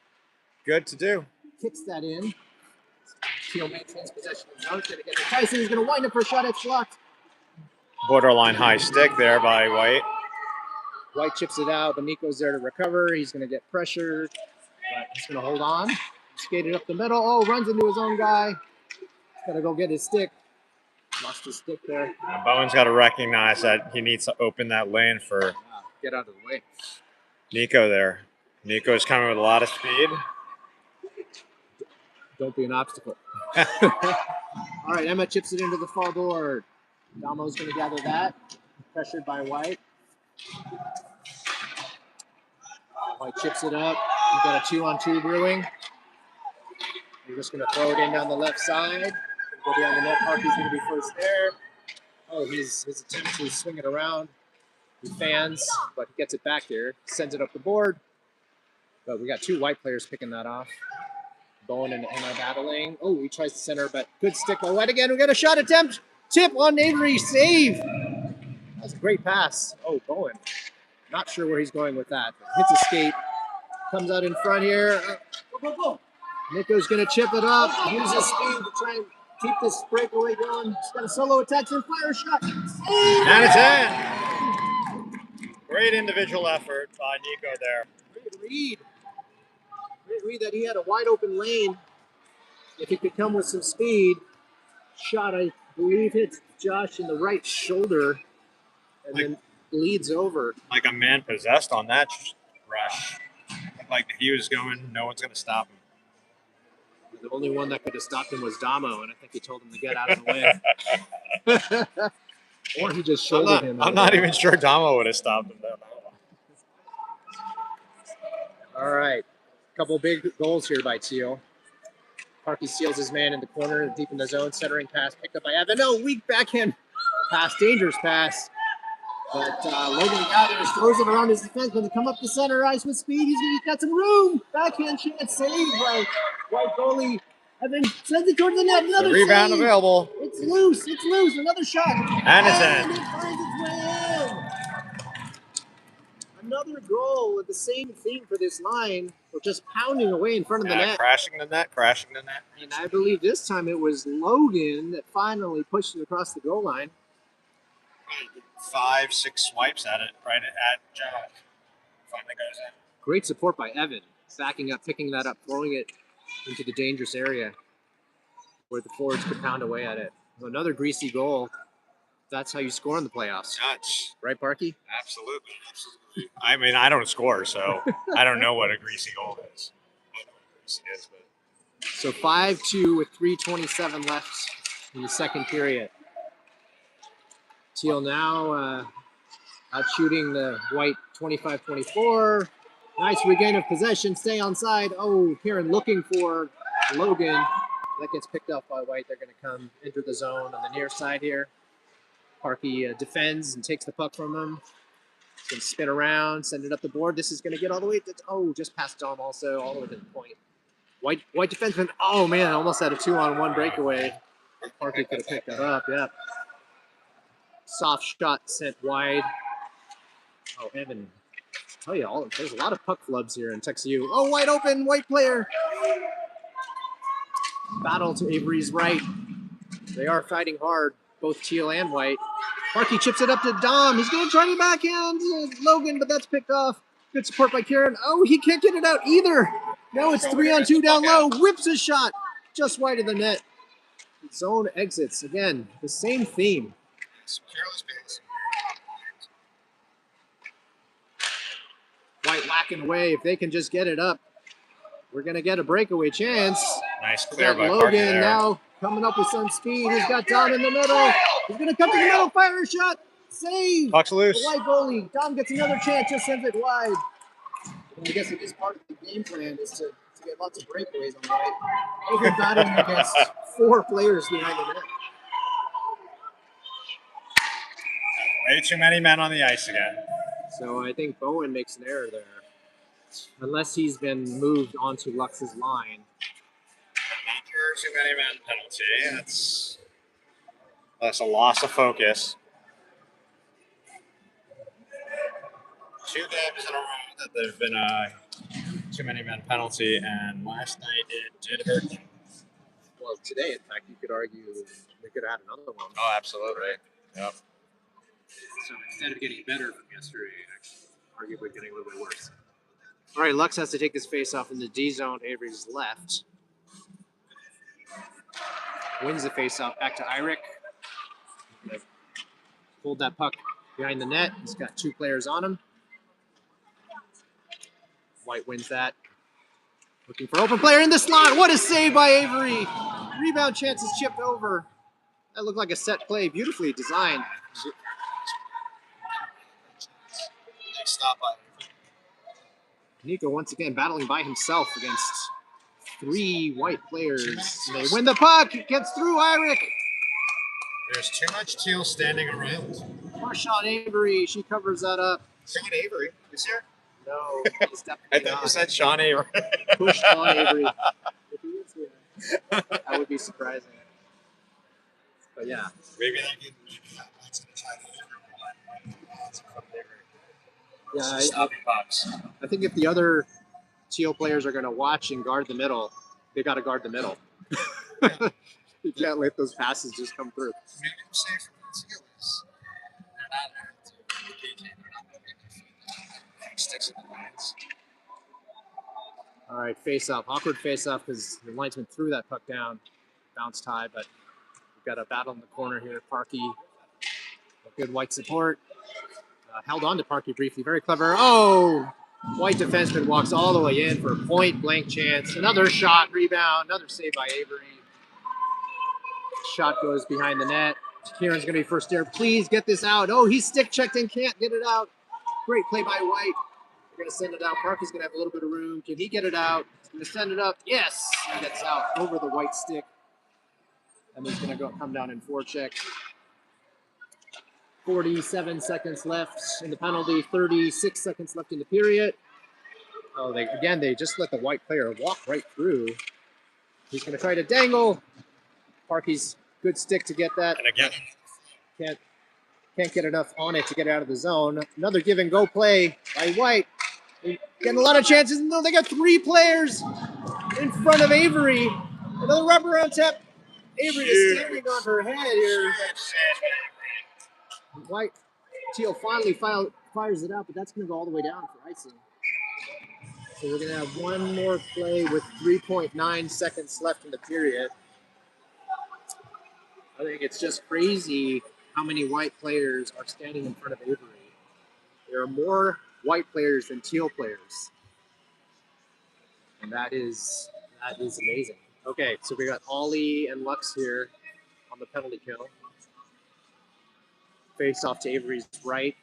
good to do. Kicks that in. Teal maintains possession of the zone. Going to get to Tyson. He's going to wind up for a shot. It's blocked. Borderline high stick there by White. White chips it out, but Nico's there to recover. He's going to get pressured, but he's going to hold on. Skated up the middle. Oh, runs into his own guy. He's got to go get his stick. Lost his stick there. And Bowen's got to recognize that he needs to open that lane for Get out of the way. Nico there. Nico's coming with a lot of speed. Don't be an obstacle. All right, Emma chips it into the far board. Damo's going to gather that. Pressured by White. White chips it up. We've got a 2-on-2 brewing. We're just going to throw it in down the left side. Go behind the net. Parky's going to be first there. Oh, his attempt to swing it around. He fans, but he gets it back here. Sends it up the board. But we got 2 White players picking that off. Bowen and Emma battling. Oh, he tries to center, but good stick by White again. We got a shot attempt. Tip on Avery. Save. That's a great pass. Oh, Bowen. Not sure where he's going with that. Hits a skate. Comes out in front here. Nico's going to chip it up. Uses speed to try and keep this breakaway going. He's got a solo attack and fire shot. Save. And it's in. Great individual effort by Nico there. Great read. Great read that he had a wide open lane. If he could come with some speed. Shot, I believe, hits Josh in the right shoulder and then bleeds over. Like a man possessed on that rush. Like he was going, no one's going to stop him. The only one that could have stopped him was Damo, and I think he told him to get out of the way. Or he just shouldered him. I'm not even sure Damo would have stopped him though. All right. Couple big goals here by Teal. Parky seals his man in the corner, deep in the zone, centering pass picked up by Evan. No, weak backhand pass, dangerous pass. But Logan gathers, throws it around his defense, going to come up the center ice with speed. He's got some room. Backhand chance saved by White goalie. Evan sends it towards the net. Another rebound save. Available. It's loose. It's loose. Another shot. And it's in. It finds its way in. Another goal with the same theme for this line. We're just pounding away in front of the net. Crashing the net. And I believe this time it was Logan that finally pushed it across the goal line. 5, 6 swipes at it, right at Josh. Finally goes in. Great support by Evan. Backing up, picking that up, throwing it into the dangerous area where the forwards could pound away at it. Another greasy goal. That's how you score in the playoffs. Nuts. Right, Parky? Absolutely. I mean, I don't score, so I don't know what a greasy goal is. I don't know what greasy is, but... So 5-2 with 3:27 left in the second period. Teal now out shooting the White 25-24. Nice regain of possession. Stay on side. Oh, Kieran looking for Logan. That gets picked up by White. They're going to come enter the zone on the near side here. Parky defends and takes the puck from him. He's going to spin around, send it up the board. This is going to get all the way to, oh, just past Dom also, all the way to the point. White defenseman, oh man, almost had a 2-on-1 breakaway. Parky could have picked that up, yeah. Soft shot sent wide. Oh, Evan. Oh yeah, there's a lot of puck flubs here in Texas U. Oh, wide open, White player. Battle to Avery's right. They are fighting hard, both Teal and White. Parky chips it up to Dom. He's going to try to backhand Logan, but that's picked off. Good support by Kieran. Oh, he can't get it out either. Now it's 3-on-2 down low. Whips a shot just wide of the net. Zone exits. Again, the same theme. White lacking away. If they can just get it up, we're going to get a breakaway chance. Nice clear by Logan Parky there. now coming up with some speed. He's got Dom in the middle. He's going to come to the middle, fire a shot. Save. Puck's loose. The White goalie. Dom gets another chance, just sends it wide. And I guess it is part of the game plan is to get lots of breakaways on White. Over battling against 4 players behind the net. Way too many men on the ice again. So I think Bowen makes an error there. Unless he's been moved onto Lux's line. Not for too many men penalty. That's a loss of focus. 2 games in a row that there've been a too many men penalty, and last night it did hurt them. Well, today, in fact, you could argue they could have had another one. Oh, absolutely. Yep. So instead of getting better from yesterday, actually, arguably getting a little bit worse. All right, Lux has to take this face off in the D zone. Avery's left. Wins the face off back to Irick. Hold that puck behind the net. He's got 2 players on him. White wins that. Looking for open player in the slot. What a save by Avery. Rebound chance is chipped over. That looked like a set play, beautifully designed. Nice stop by. Nico once again battling by himself against 3 white players. And they win the puck. It gets through Irick. There's too much teal standing around. Marshawn Avery, she covers that up. Sean Avery is here? No, he's I definitely thought you not. said Sean Avery. Pushed on Avery. If he is here, that would be surprising. But yeah. Maybe that's going to try to Yeah, I think if the other teal players are going to watch and guard the middle, they got to guard the middle. You can't let those passes just come through. Maybe I'm safe from the teal is they're not going to sticks in the lines. All right, face off. Awkward face off because the linesman threw that puck down. Bounced high, but we've got a battle in the corner here. Parkey, good white support. Held on to Parkey briefly. Very clever. Oh! White defenseman walks all the way in for a point blank chance. Another shot, rebound, another save by Avery. Shot goes behind the net. Kieran's going to be first there. Please get this out. Oh, he's stick checked and can't get it out. Great play by White. We're going to send it out. Parker's going to have a little bit of room. Can he get it out? He's going to send it up. Yes! He gets out over the White stick. And he's going to come down in forecheck. 47 seconds left in the penalty. 36 seconds left in the period. Oh, they just let the white player walk right through. He's going to try to dangle. Parkey's good stick to get that. And again, Can't get enough on it to get out of the zone. Another give and go play by White. Getting a lot of chances. No, they got 3 players in front of Avery. Another wraparound tap. Avery is standing on her head here. White Teal finally fires it out, but that's going to go all the way down for icing. So we're going to have one more play with 3.9 seconds left in the period. I think it's just crazy how many white players are standing in front of Avery. There are more white players than teal players. And that is amazing. Okay, so we got Ollie and Lux here on the penalty kill. Face off to Avery's right.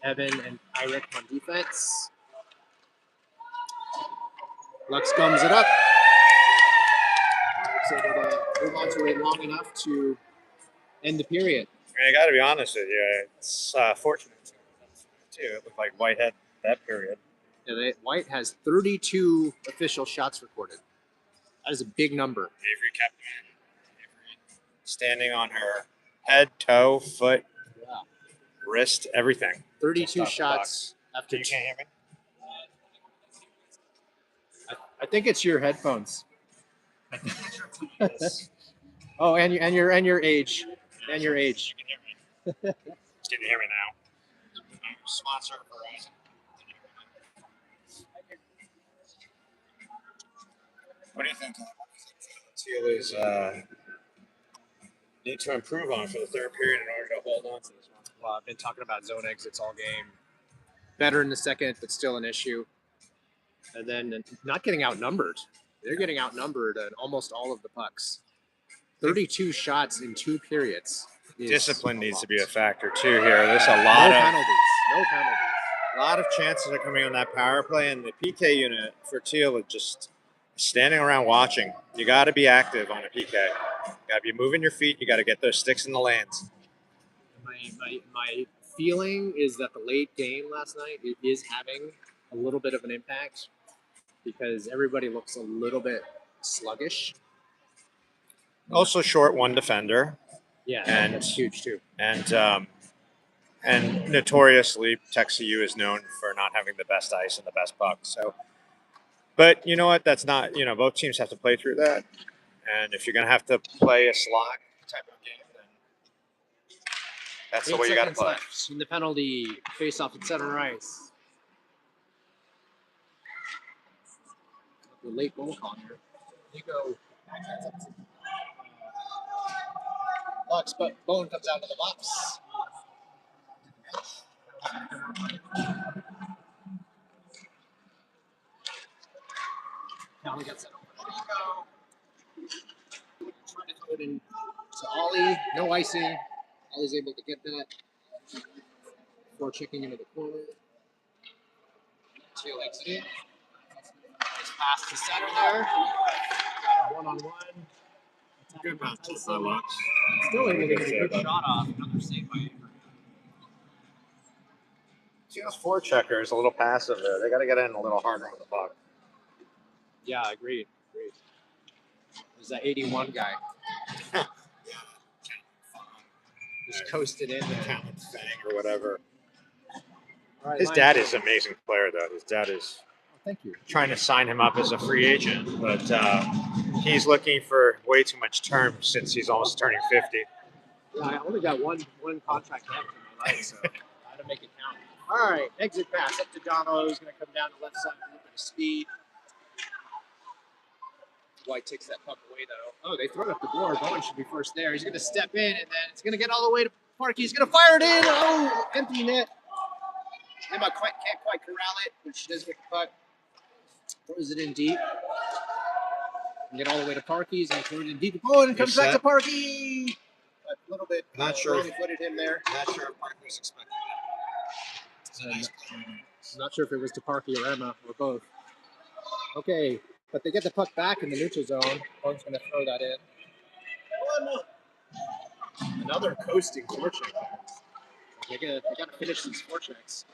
Evan and Irick on defense. Lux gums it up. So able to hold on to it long enough to end the period. I mean, I got to be honest with you. It's fortunate too. It looked like White had that period. Yeah, White has 32 official shots recorded. That is a big number. Avery kept him in. Avery standing on her head, toe, foot, wrist, everything. 32 shots after. You can't hear me? I think it's your headphones. Oh, and your age. And your age. You can hear me. Can you hear me now? I'm sponsored Verizon. What do you think? Teal is need to improve on for the third period in order to hold on to this one. Well, I've been talking about zone exits all game. Better in the second, but still an issue. And then not getting outnumbered. They're getting outnumbered on almost all of the pucks. 32 shots in 2 periods. Discipline needs to be a factor too here. There's a lot No of penalties. a lot of chances are coming on that power play, and the PK unit for Teal is just standing around watching. You got to be active on a PK. You got to be moving your feet. You got to get those sticks in the lanes. My feeling is that the late game last night is having a little bit of an impact because everybody looks a little bit sluggish. Also short one defender. Yeah, and that's huge too. And notoriously, Texas U is known for not having the best ice and the best puck. So, but you know what? That's not. Both teams have to play through that. And if you're going to have to play a slog type of game, then that's the way you got to play. Left in the penalty face-off at center ice. The late goal call here. Nico backhands up to Lux, but Bone comes out of the box. Callan gets that over to Nico. Trying to throw it in to Ollie. No icing. Ollie's able to get that. Before checking into the corner. Teal exiting. Nice pass to center there. One-on-one. Good bounce. Still Still able to get a good shot off. Another save by Avery. Teal's forechecker is a little passive there. They got to get in a little harder with the puck. Yeah, agreed. There's that 81 guy. Just coasted in there. Talent thing or whatever. All right, His line dad two. is an amazing player, though. His dad is Thank you. trying to sign him up as a free agent, but he's looking for way too much term since he's almost turning 50. Yeah, I only got one contract left in my life, so I had to make it count. All right, exit pass up to Dono. He's going to come down the left side with a little bit of speed. White takes that puck away, though. Oh, they throw it up the board. Bowen should be first there. He's going to step in, and then it's going to get all the way to Parkey. He's going to fire it in. Oh, empty net. Emma can't quite corral it, but she does get the puck. Throws it in deep. And get all the way to Parkey. He's going to throw it in deep. Oh, and it comes back to Parkey. But a little bit. Not sure. Wrongly footed him there. Not sure if Parker was expecting that. I'm not sure if it was to Parkey or Emma or both. Okay, but they get the puck back in the neutral zone. Bowen's going to throw that in. Another coasting forecheck. They got to finish these forechecks.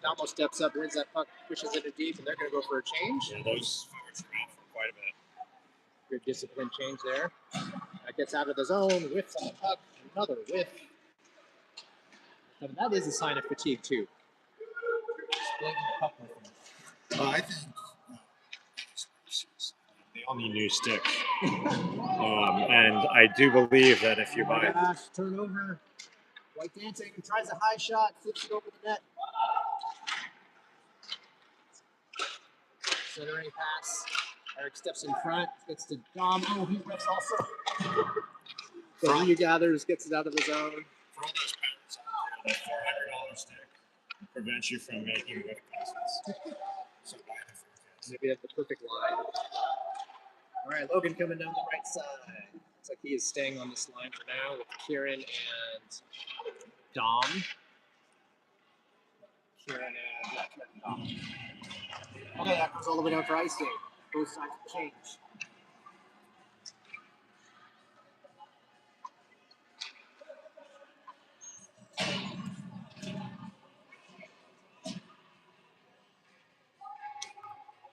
Damo steps up, wins that puck, pushes it in deep, and they're going to go for a change. Yeah, those forwards are out for quite a bit. Good discipline change there. That gets out of the zone, whiffs on the puck, another whiff. But that is a sign of fatigue, too. Splitting the puck with them. I think they all need new sticks. And I do believe that if you buy... Gosh, turnover. White dancing, tries a high shot, flips it over the net. Centering pass. Eric steps in front, gets to Dom. Oh, he rips also. So he gathers, gets it out of the zone. For all those parents out there, that $400 stick prevents you from making good passes. So buy the forecast. Maybe that's the perfect line. All right, Logan coming down the right side. Looks like he is staying on this line for now with Kieran and Dom. Kieran and Dom. Okay, that goes all the way down for icing. Both sides change.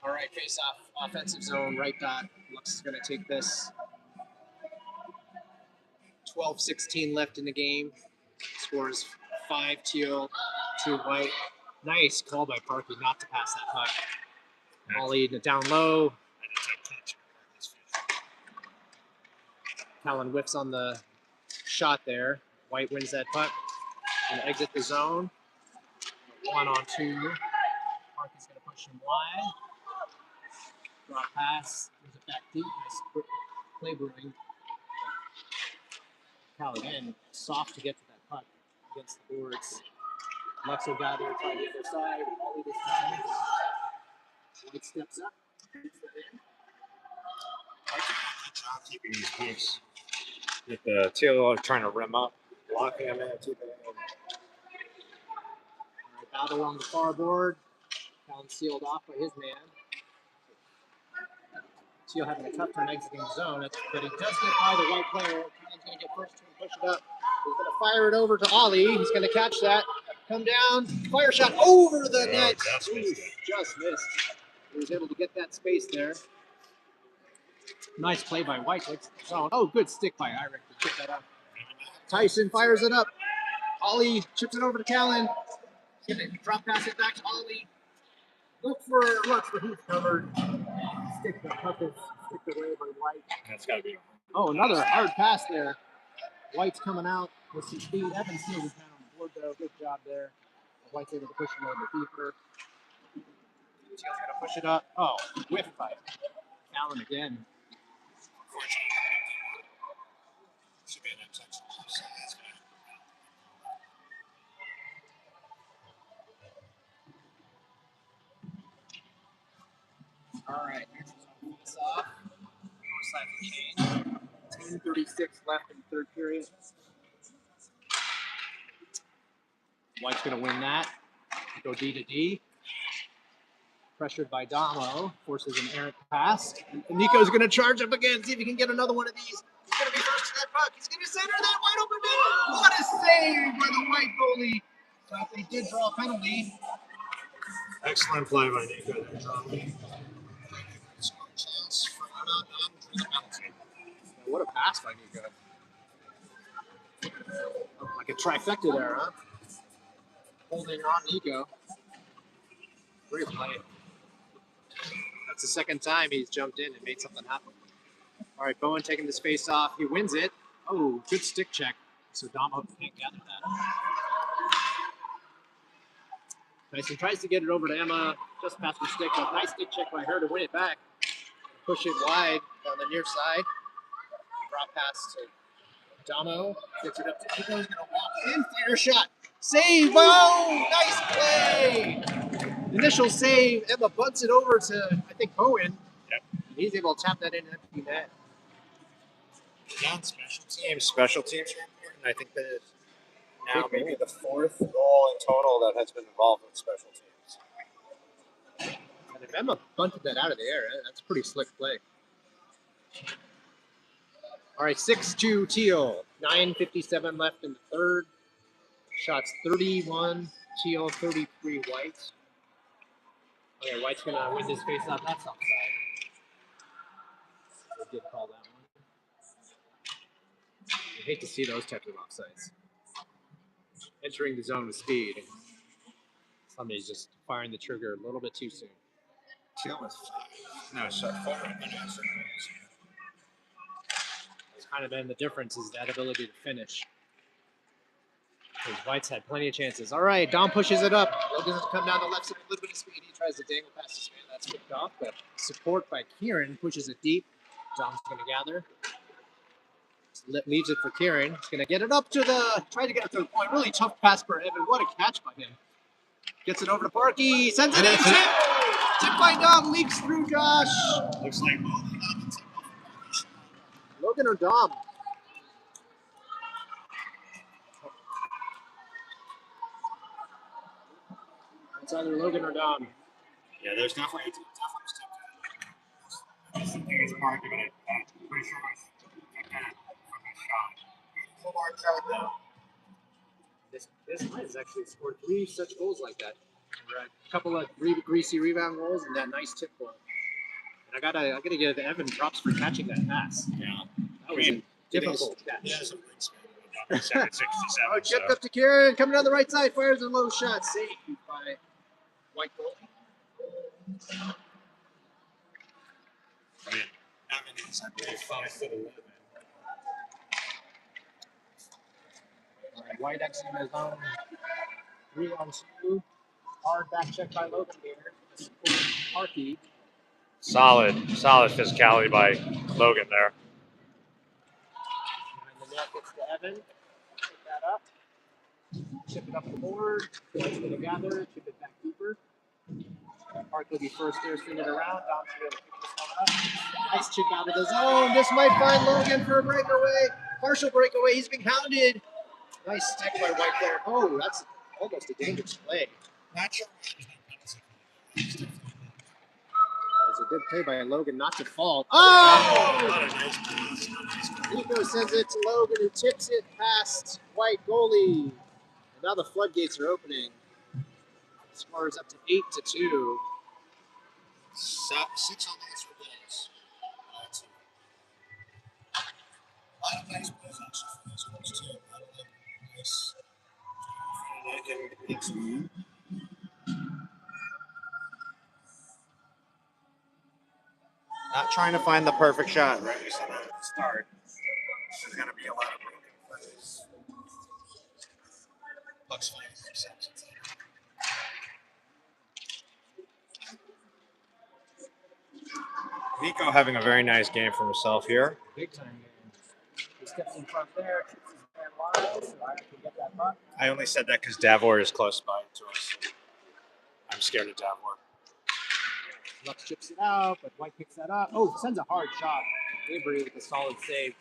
All right, face off, offensive zone, right dot. Lux is going to take this. 12-16 left in the game. Scores 5 teal, 2 white. Nice call by Parkey not to pass that puck. Ollie down low. Callan whiffs on the shot there. White wins that puck. Gonna exit the zone. 1-on-2. Parkey's gonna push him wide. Drop pass. There's a back deep. Nice play brewing. Callan again, soft to get to that puck against the boards. Lux will gather, try the other side. Ollie this time. White steps up. Hits that in. Good job keeping these beefs. With the teal trying to rim up, blocking them in, keeping them in. All right, battle along the far board. Callan sealed off by his man. Teal having a tough time exiting the zone, but he does get by the white player. Callan's going to get first to push it up. He's going to fire it over to Ollie. He's going to catch that. Come down, fire shot over the net. Just missed it. Just missed. He was able to get that space there. Nice play by White. Oh, good stick by Irick to chip that up. Tyson fires it up. Ollie chips it over to Callan. He's going to drop pass it back to Ollie. Look for Lux, but he's covered. Stick the puck is sticked away by White. That's got to be. Oh, another hard pass there. White's coming out with some speed. Evans steals his man on the board, though. Good job there. White's able to push him over deeper. Teal's going to push it up. Oh, whiffed by Callan again. Should be an intentional. All right. this off. North side of the chain. 10:36 left in the third period. White's going to win that. Go D to D. Pressured by Damo. Forces an errant pass. And Nico's going to charge up again. See if he can get another one of these. He's going to be first to that puck. He's going to center that wide open net. What a save by the White goalie. But they did draw a penalty. Excellent play by Nico. What a pass by Nico. Like a trifecta there, huh? Holding on Nico. Great play. That's the second time he's jumped in and made something happen. All right, Bowen taking this face off. He wins it. Oh, good stick check. So Damo can't gather that. Tyson tries to get it over to Emma. Just past the stick. A nice stick check by her to win it back. Push it wide down the near side. Drop pass to Damo. Gets it up to Nico. He's going to walk in. Fire shot. Save. Oh, nice play. Initial save. Emma bunts it over to, I think, Bowen. Yep. He's able to tap that in and empty net. Down special teams are important. I think that is now maybe the fourth goal in total that has been involved with special teams. And if Emma bunted that out of the air, that's a pretty slick play. All right, 6-2 Teal. 9:57 left in the third. Shots 31 Teal, 33 White. Okay, White's going to win this face-off. That's offside. They did call that one. I hate to see those types of offsides. Entering the zone with speed. Somebody's just firing the trigger a little bit too soon. Teal was 5. No, sorry, 4. It's kind of been the difference is that ability to finish. Because White's had plenty of chances. All right, Dom pushes it up. Logan's come down the left side, a little bit of speed. He tries to dangle past his man. That's picked off, but support by Kieran pushes it deep. Dom's going to gather. Leaves it for Kieran. He's going to get it up to the, try to get it to the point. Really tough pass for Evan. What a catch by him. Gets it over to Parkey. Sends it in. Tip by Dom. Leaks through Josh. Looks like Logan or Dom? It's either Logan or Dom. yeah, there's definitely a I just think it's Parkey, but I'm pretty sure I took that from that shot. Beautiful mark shot though. This White has actually scored 3 such goals like that. A couple of greasy rebound goals and that nice tip goal. And I gotta give Evan props for catching that pass. Yeah. That was a difficult catch. Yeah, it's a big span. 767. Oh, chipped up to Kieran, coming down the right side, fires a low shot, saved by White goalie. I mean, Evan is, I believe, 5'11". All right, White exiting his own 3-on-2. Hard back check by Logan here. Parkey. Solid physicality by Logan there. And the net gets to Evan. Pick that up. Chip it up the board. White's going to gather. Chip it back deeper. Park will be first there, spin it around. Dom's going to pick this one up. Nice chip out of the zone. This might find Logan for a breakaway. Partial breakaway. He's being hounded. Nice stick by White there. Oh, that's almost a dangerous play. Not sure. That was a good play by Logan not to fall. Oh! Nico sends it to Logan, who tips it past White goalie. And now the floodgates are opening. The score is up to 8-2. 6 on the extra goals. A lot of nice plays actually for those goals too. A lot of nice. Not trying to find the perfect shot, right? So at the start, there's going to be a lot of broken plays. Looks fine. Nico having a very nice game for himself here. Big time game. He steps in front there, keeps his man wide, so I can get that puck. I only said that because Davor is close by to us. I'm scared of Davor. Lux chips it out, but White picks that up. Oh, sends a hard shot. Avery with a solid save.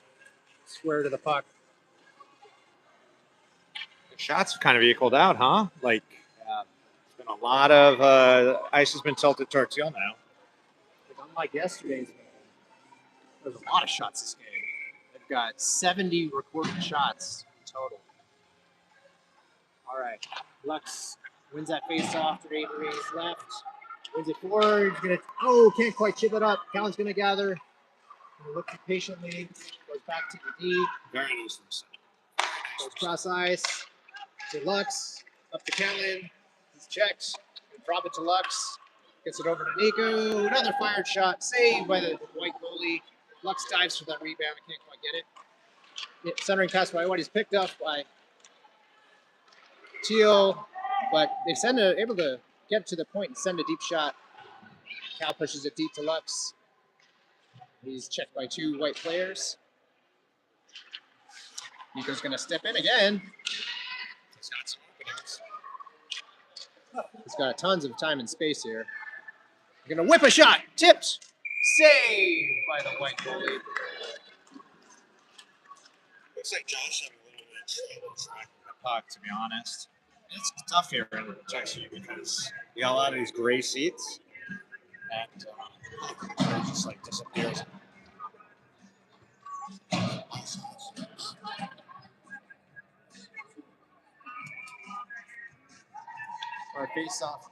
Square to the puck. The shots have kind of equaled out, huh? Like, Yeah. there's been a lot of ice has been tilted towards Teal now. But unlike yesterday's game, there's a lot of shots this game. They've got 70 recorded shots total. All right. Lux wins that face-off to Avery's left. Wins it forward. Can't quite chip it up. Callan's going to gather. Looks patiently. Goes back to the D. Very nice. Goes cross ice. To Lux. Up to Callan. He's checked. Drop it to Lux. Gets it over to Nico. Another fired shot. Saved by the White goalie. Lux dives for that rebound. Can't quite get it. Centering pass by White is picked up by Teal. But they're able to get to the point and send a deep shot. Cal pushes it deep to Lux. He's checked by two White players. Nico's going to step in again. He's got some openings. He's got tons of time and space here. Going to whip a shot. Tipped. Saved by the White goalie. Looks like Josh having a little bit of trouble tracking the puck, to be honest. It's tough here in Texas because you got a lot of these gray seats, and it just like disappears. Our face-off.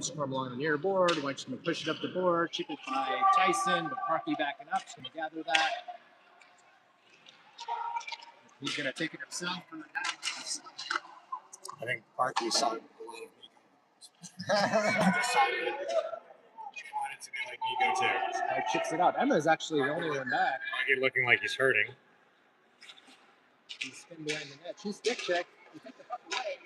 Storm along the near board. White's going to push it up the board. Chip it by Tyson, but Parkey backing up. He's going to gather that. He's going to take it himself. I think Parkey saw it. Decided he wanted to be like Nico too. White chips it out. Emma's actually the only one back. Parkey looking like he's hurting. He's spin behind the net. She's stick check. You take the puck away.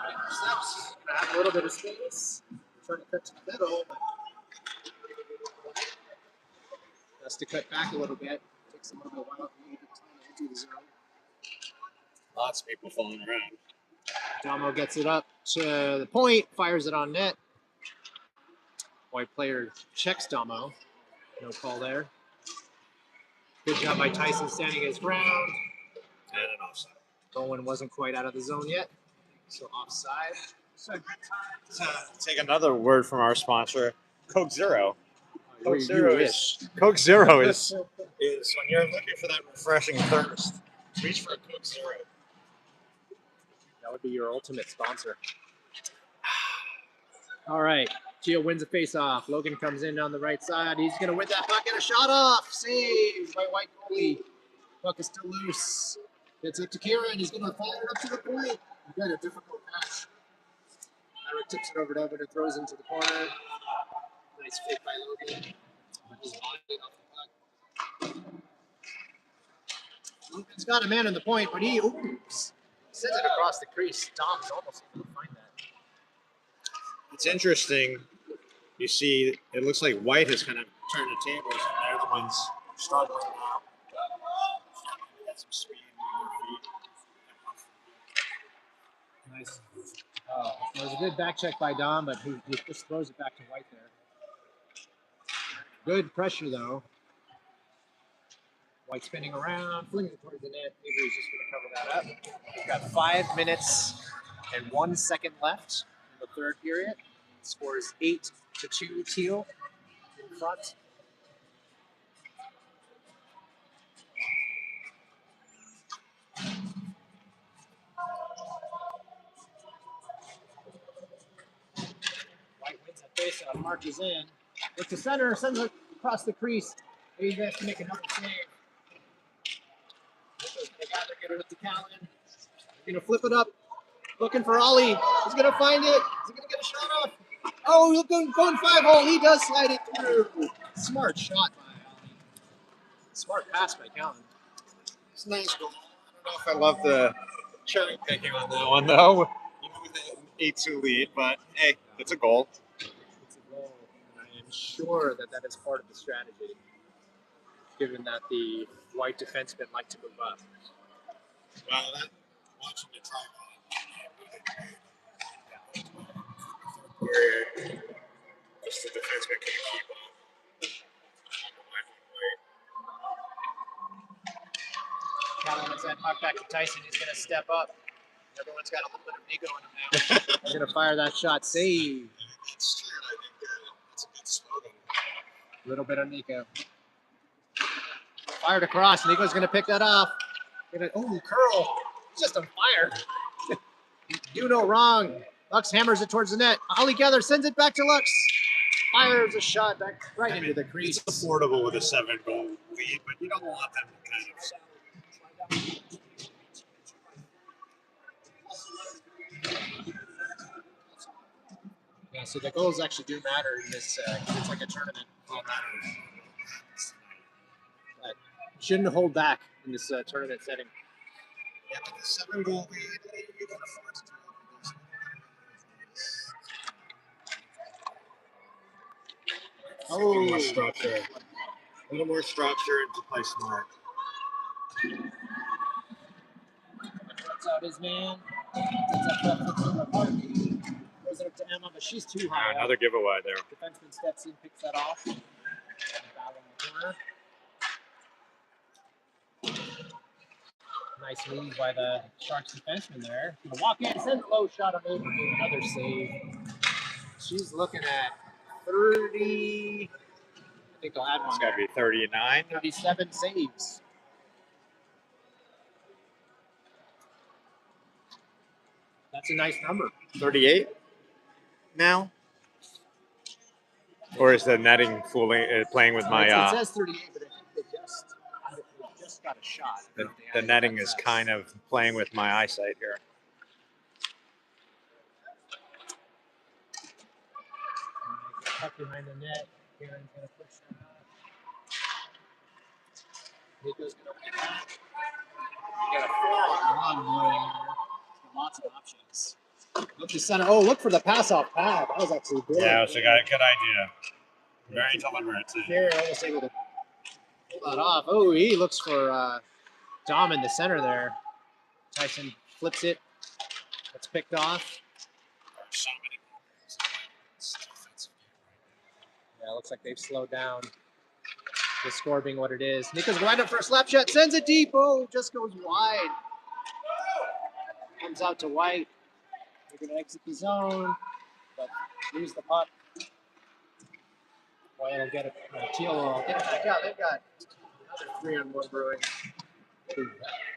Intercepts. Gonna have a little bit of space. Trying to cut to the middle, but has to cut back a little bit. Takes a little bit of time to enter the zone. Lots of people falling around. Damo gets it up to the point, fires it on net. White player checks Damo. No call there. Good job by Tyson standing his ground. And an offside. Bowen wasn't quite out of the zone yet, so offside. So take another word from our sponsor, Coke Zero. Coke Zero is when you're looking for that refreshing thirst, reach for a Coke Zero. That would be your ultimate sponsor. All right. Gio wins a face-off. Logan comes in on the right side. He's going to win that puck and a shot off. Saved by White goalie. Puck is still loose. Gets up to Kieran. He's going to fire it up to the point. He's got a difficult pass. Eric tips it over to Evan and throws into the corner. Nice fit by Logan. His body off the puck. Logan's got a man on the point, but he sends it across the crease. Dom's almost able to find that. It's interesting. You see, it looks like White has kind of turned the tables, and they're the ones struggling now. Got some speed on their feet. Nice. It was a good back check by Dom, but he just throws it back to White there. Good pressure, though. White spinning around, flinging it towards the net. Avery's just going to cover that up. We've got 5 minutes and 1 second left in the third period. Score is 8-2 Teal in front. White wins that face off, marches in. Looks to center, sends it across the crease. He's going to make another save. They got to get it up to Callan. He's going to flip it up. Looking for Ollie. He's going to find it. He's going to get a shot off. Oh, going 5-hole. He does slide it through. Smart shot by Ollie. Smart pass by Callan. It's a nice goal. I don't know if I love the cherry picking on that one though. Even with the 8-2 lead, but hey, it's a goal. It's a goal, and I am sure that that is part of the strategy, given that the white defensemen like to move up. Well, that watching the try where just the defenseman can keep up. Callan has that puck back to Tyson. He's going to step up. Everyone's got a little bit of Nico in him now. He's going to fire that shot. Save. That's true. I think that's a good slogan. A little bit of Nico. Fired across. Nico's going to pick that off. Oh, curl. He's just on fire. Do no wrong. Lux hammers it towards the net. Ollie Gather sends it back to Lux. Fires a shot back right into the crease. It's affordable with a 7-goal lead, but you don't want them to kind of. Yeah, so the goals actually do matter in this. It's like a tournament. But shouldn't hold back in this tournament setting. Yeah, but the 7-goal lead, you can afford to do it. A little more structure. A little more structure and to play smart. Cuts out his man. Sets up left foot to Park. Throws it up to Emma, but she's too high. Another giveaway there. Defenseman steps in, picks that off. Foul in the corner. Nice move by the Sharks defenseman there. Gonna walk in, sends a low shot on over. Another save. She's looking at 30. I think they'll add one. It's got to be 39. 37 saves. That's a nice number. 38 now? Or is the netting playing with my... It says 38, but I think they just got a shot. the netting is kind of playing with my eyesight here. Tuck behind the net. Karen's going to push that up. Nico's going to win that. You got a 4-on-1 going here. Lots of options. Look to center. Oh, look for the pass off pad. That was actually good. Yeah, it's a good idea. Very deliberate. Karen almost able to pull that off. Oh, he looks for Dom in the center there. Tyson flips it. That's picked off. Yeah, looks like they've slowed down. The score being what it is. Nico's lined up for a slap shot. Sends it deep. Oh, just goes wide. Comes out to White. They're going to exit the zone, but lose the puck. White will get it. Teal will get it back out. They've got another 3-on-1 brewing.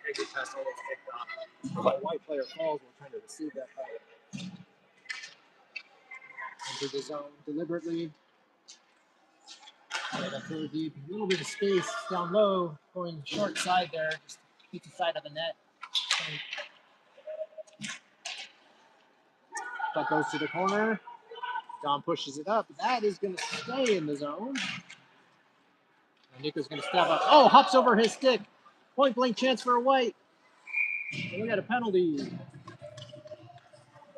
Exit pass almost picked off. The White player falls while trying to receive that puck. Into the zone deliberately. And a throw deep. A little bit of space down low. Going short side there. Just keep the side of the net. Puck goes to the corner. Dom pushes it up. That is going to stay in the zone. And Nico's going to step up. Oh, hops over his stick. Point blank chance for a White. And we got a penalty.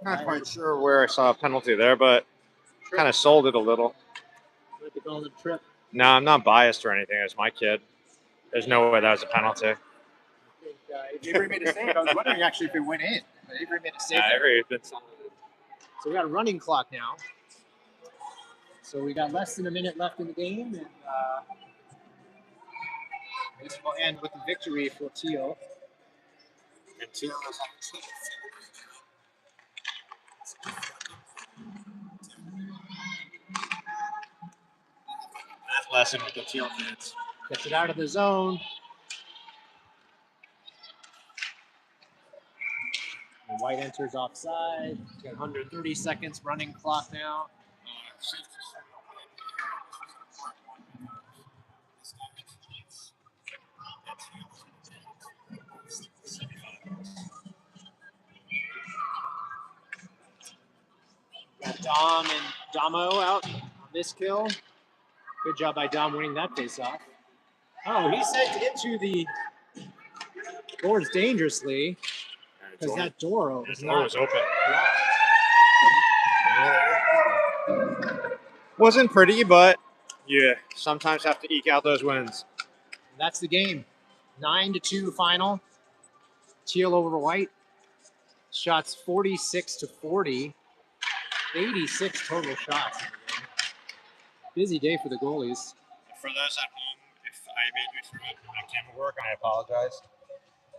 Not quite sure where I saw a penalty there, but kind of sold it a little. With the golden trip. No, I'm not biased or anything. It's my kid. There's no way that was a penalty. I think Avery made a save. I was wondering actually if it went in. But Avery made a save. Yeah, Avery did something. So we got a running clock now. So we got less than a minute left in the game, and this will end with a victory for Teal. And Teal is that lesson with the Teal kids. Gets it out of the zone. And White enters offside. Got 130 seconds running clock now. Got Dom and Damo out on this kill. Good job by Dom winning that face-off. Oh, he sent into the boards dangerously because that door was The door was open. locked. Wasn't pretty, but you sometimes have to eke out those wins. That's the game. 9-2 final. Teal over white. Shots 46-40. 86 total shots in the game. Busy day for the goalies. For those at home, if I made you through it, my camera work, I apologize.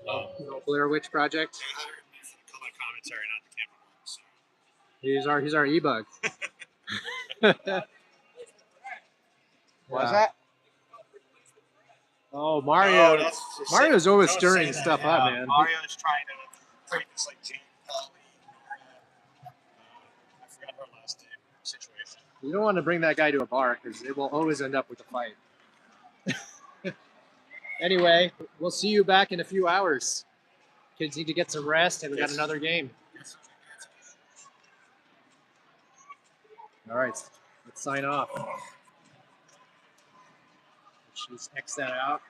No Blair Witch Project. Color commentary, not the camera work. So. He's our e-bug. What's that? Oh, Mario. No, Mario's always don't stirring say stuff that, up, yeah. man. Mario's trying to create this like Jane Paul, I forgot her last name situation. You don't want to bring that guy to a bar because it will always end up with a fight. Anyway, we'll see you back in a few hours. Kids need to get some rest, and we got another game. All right, let's sign off. Let's just X that out.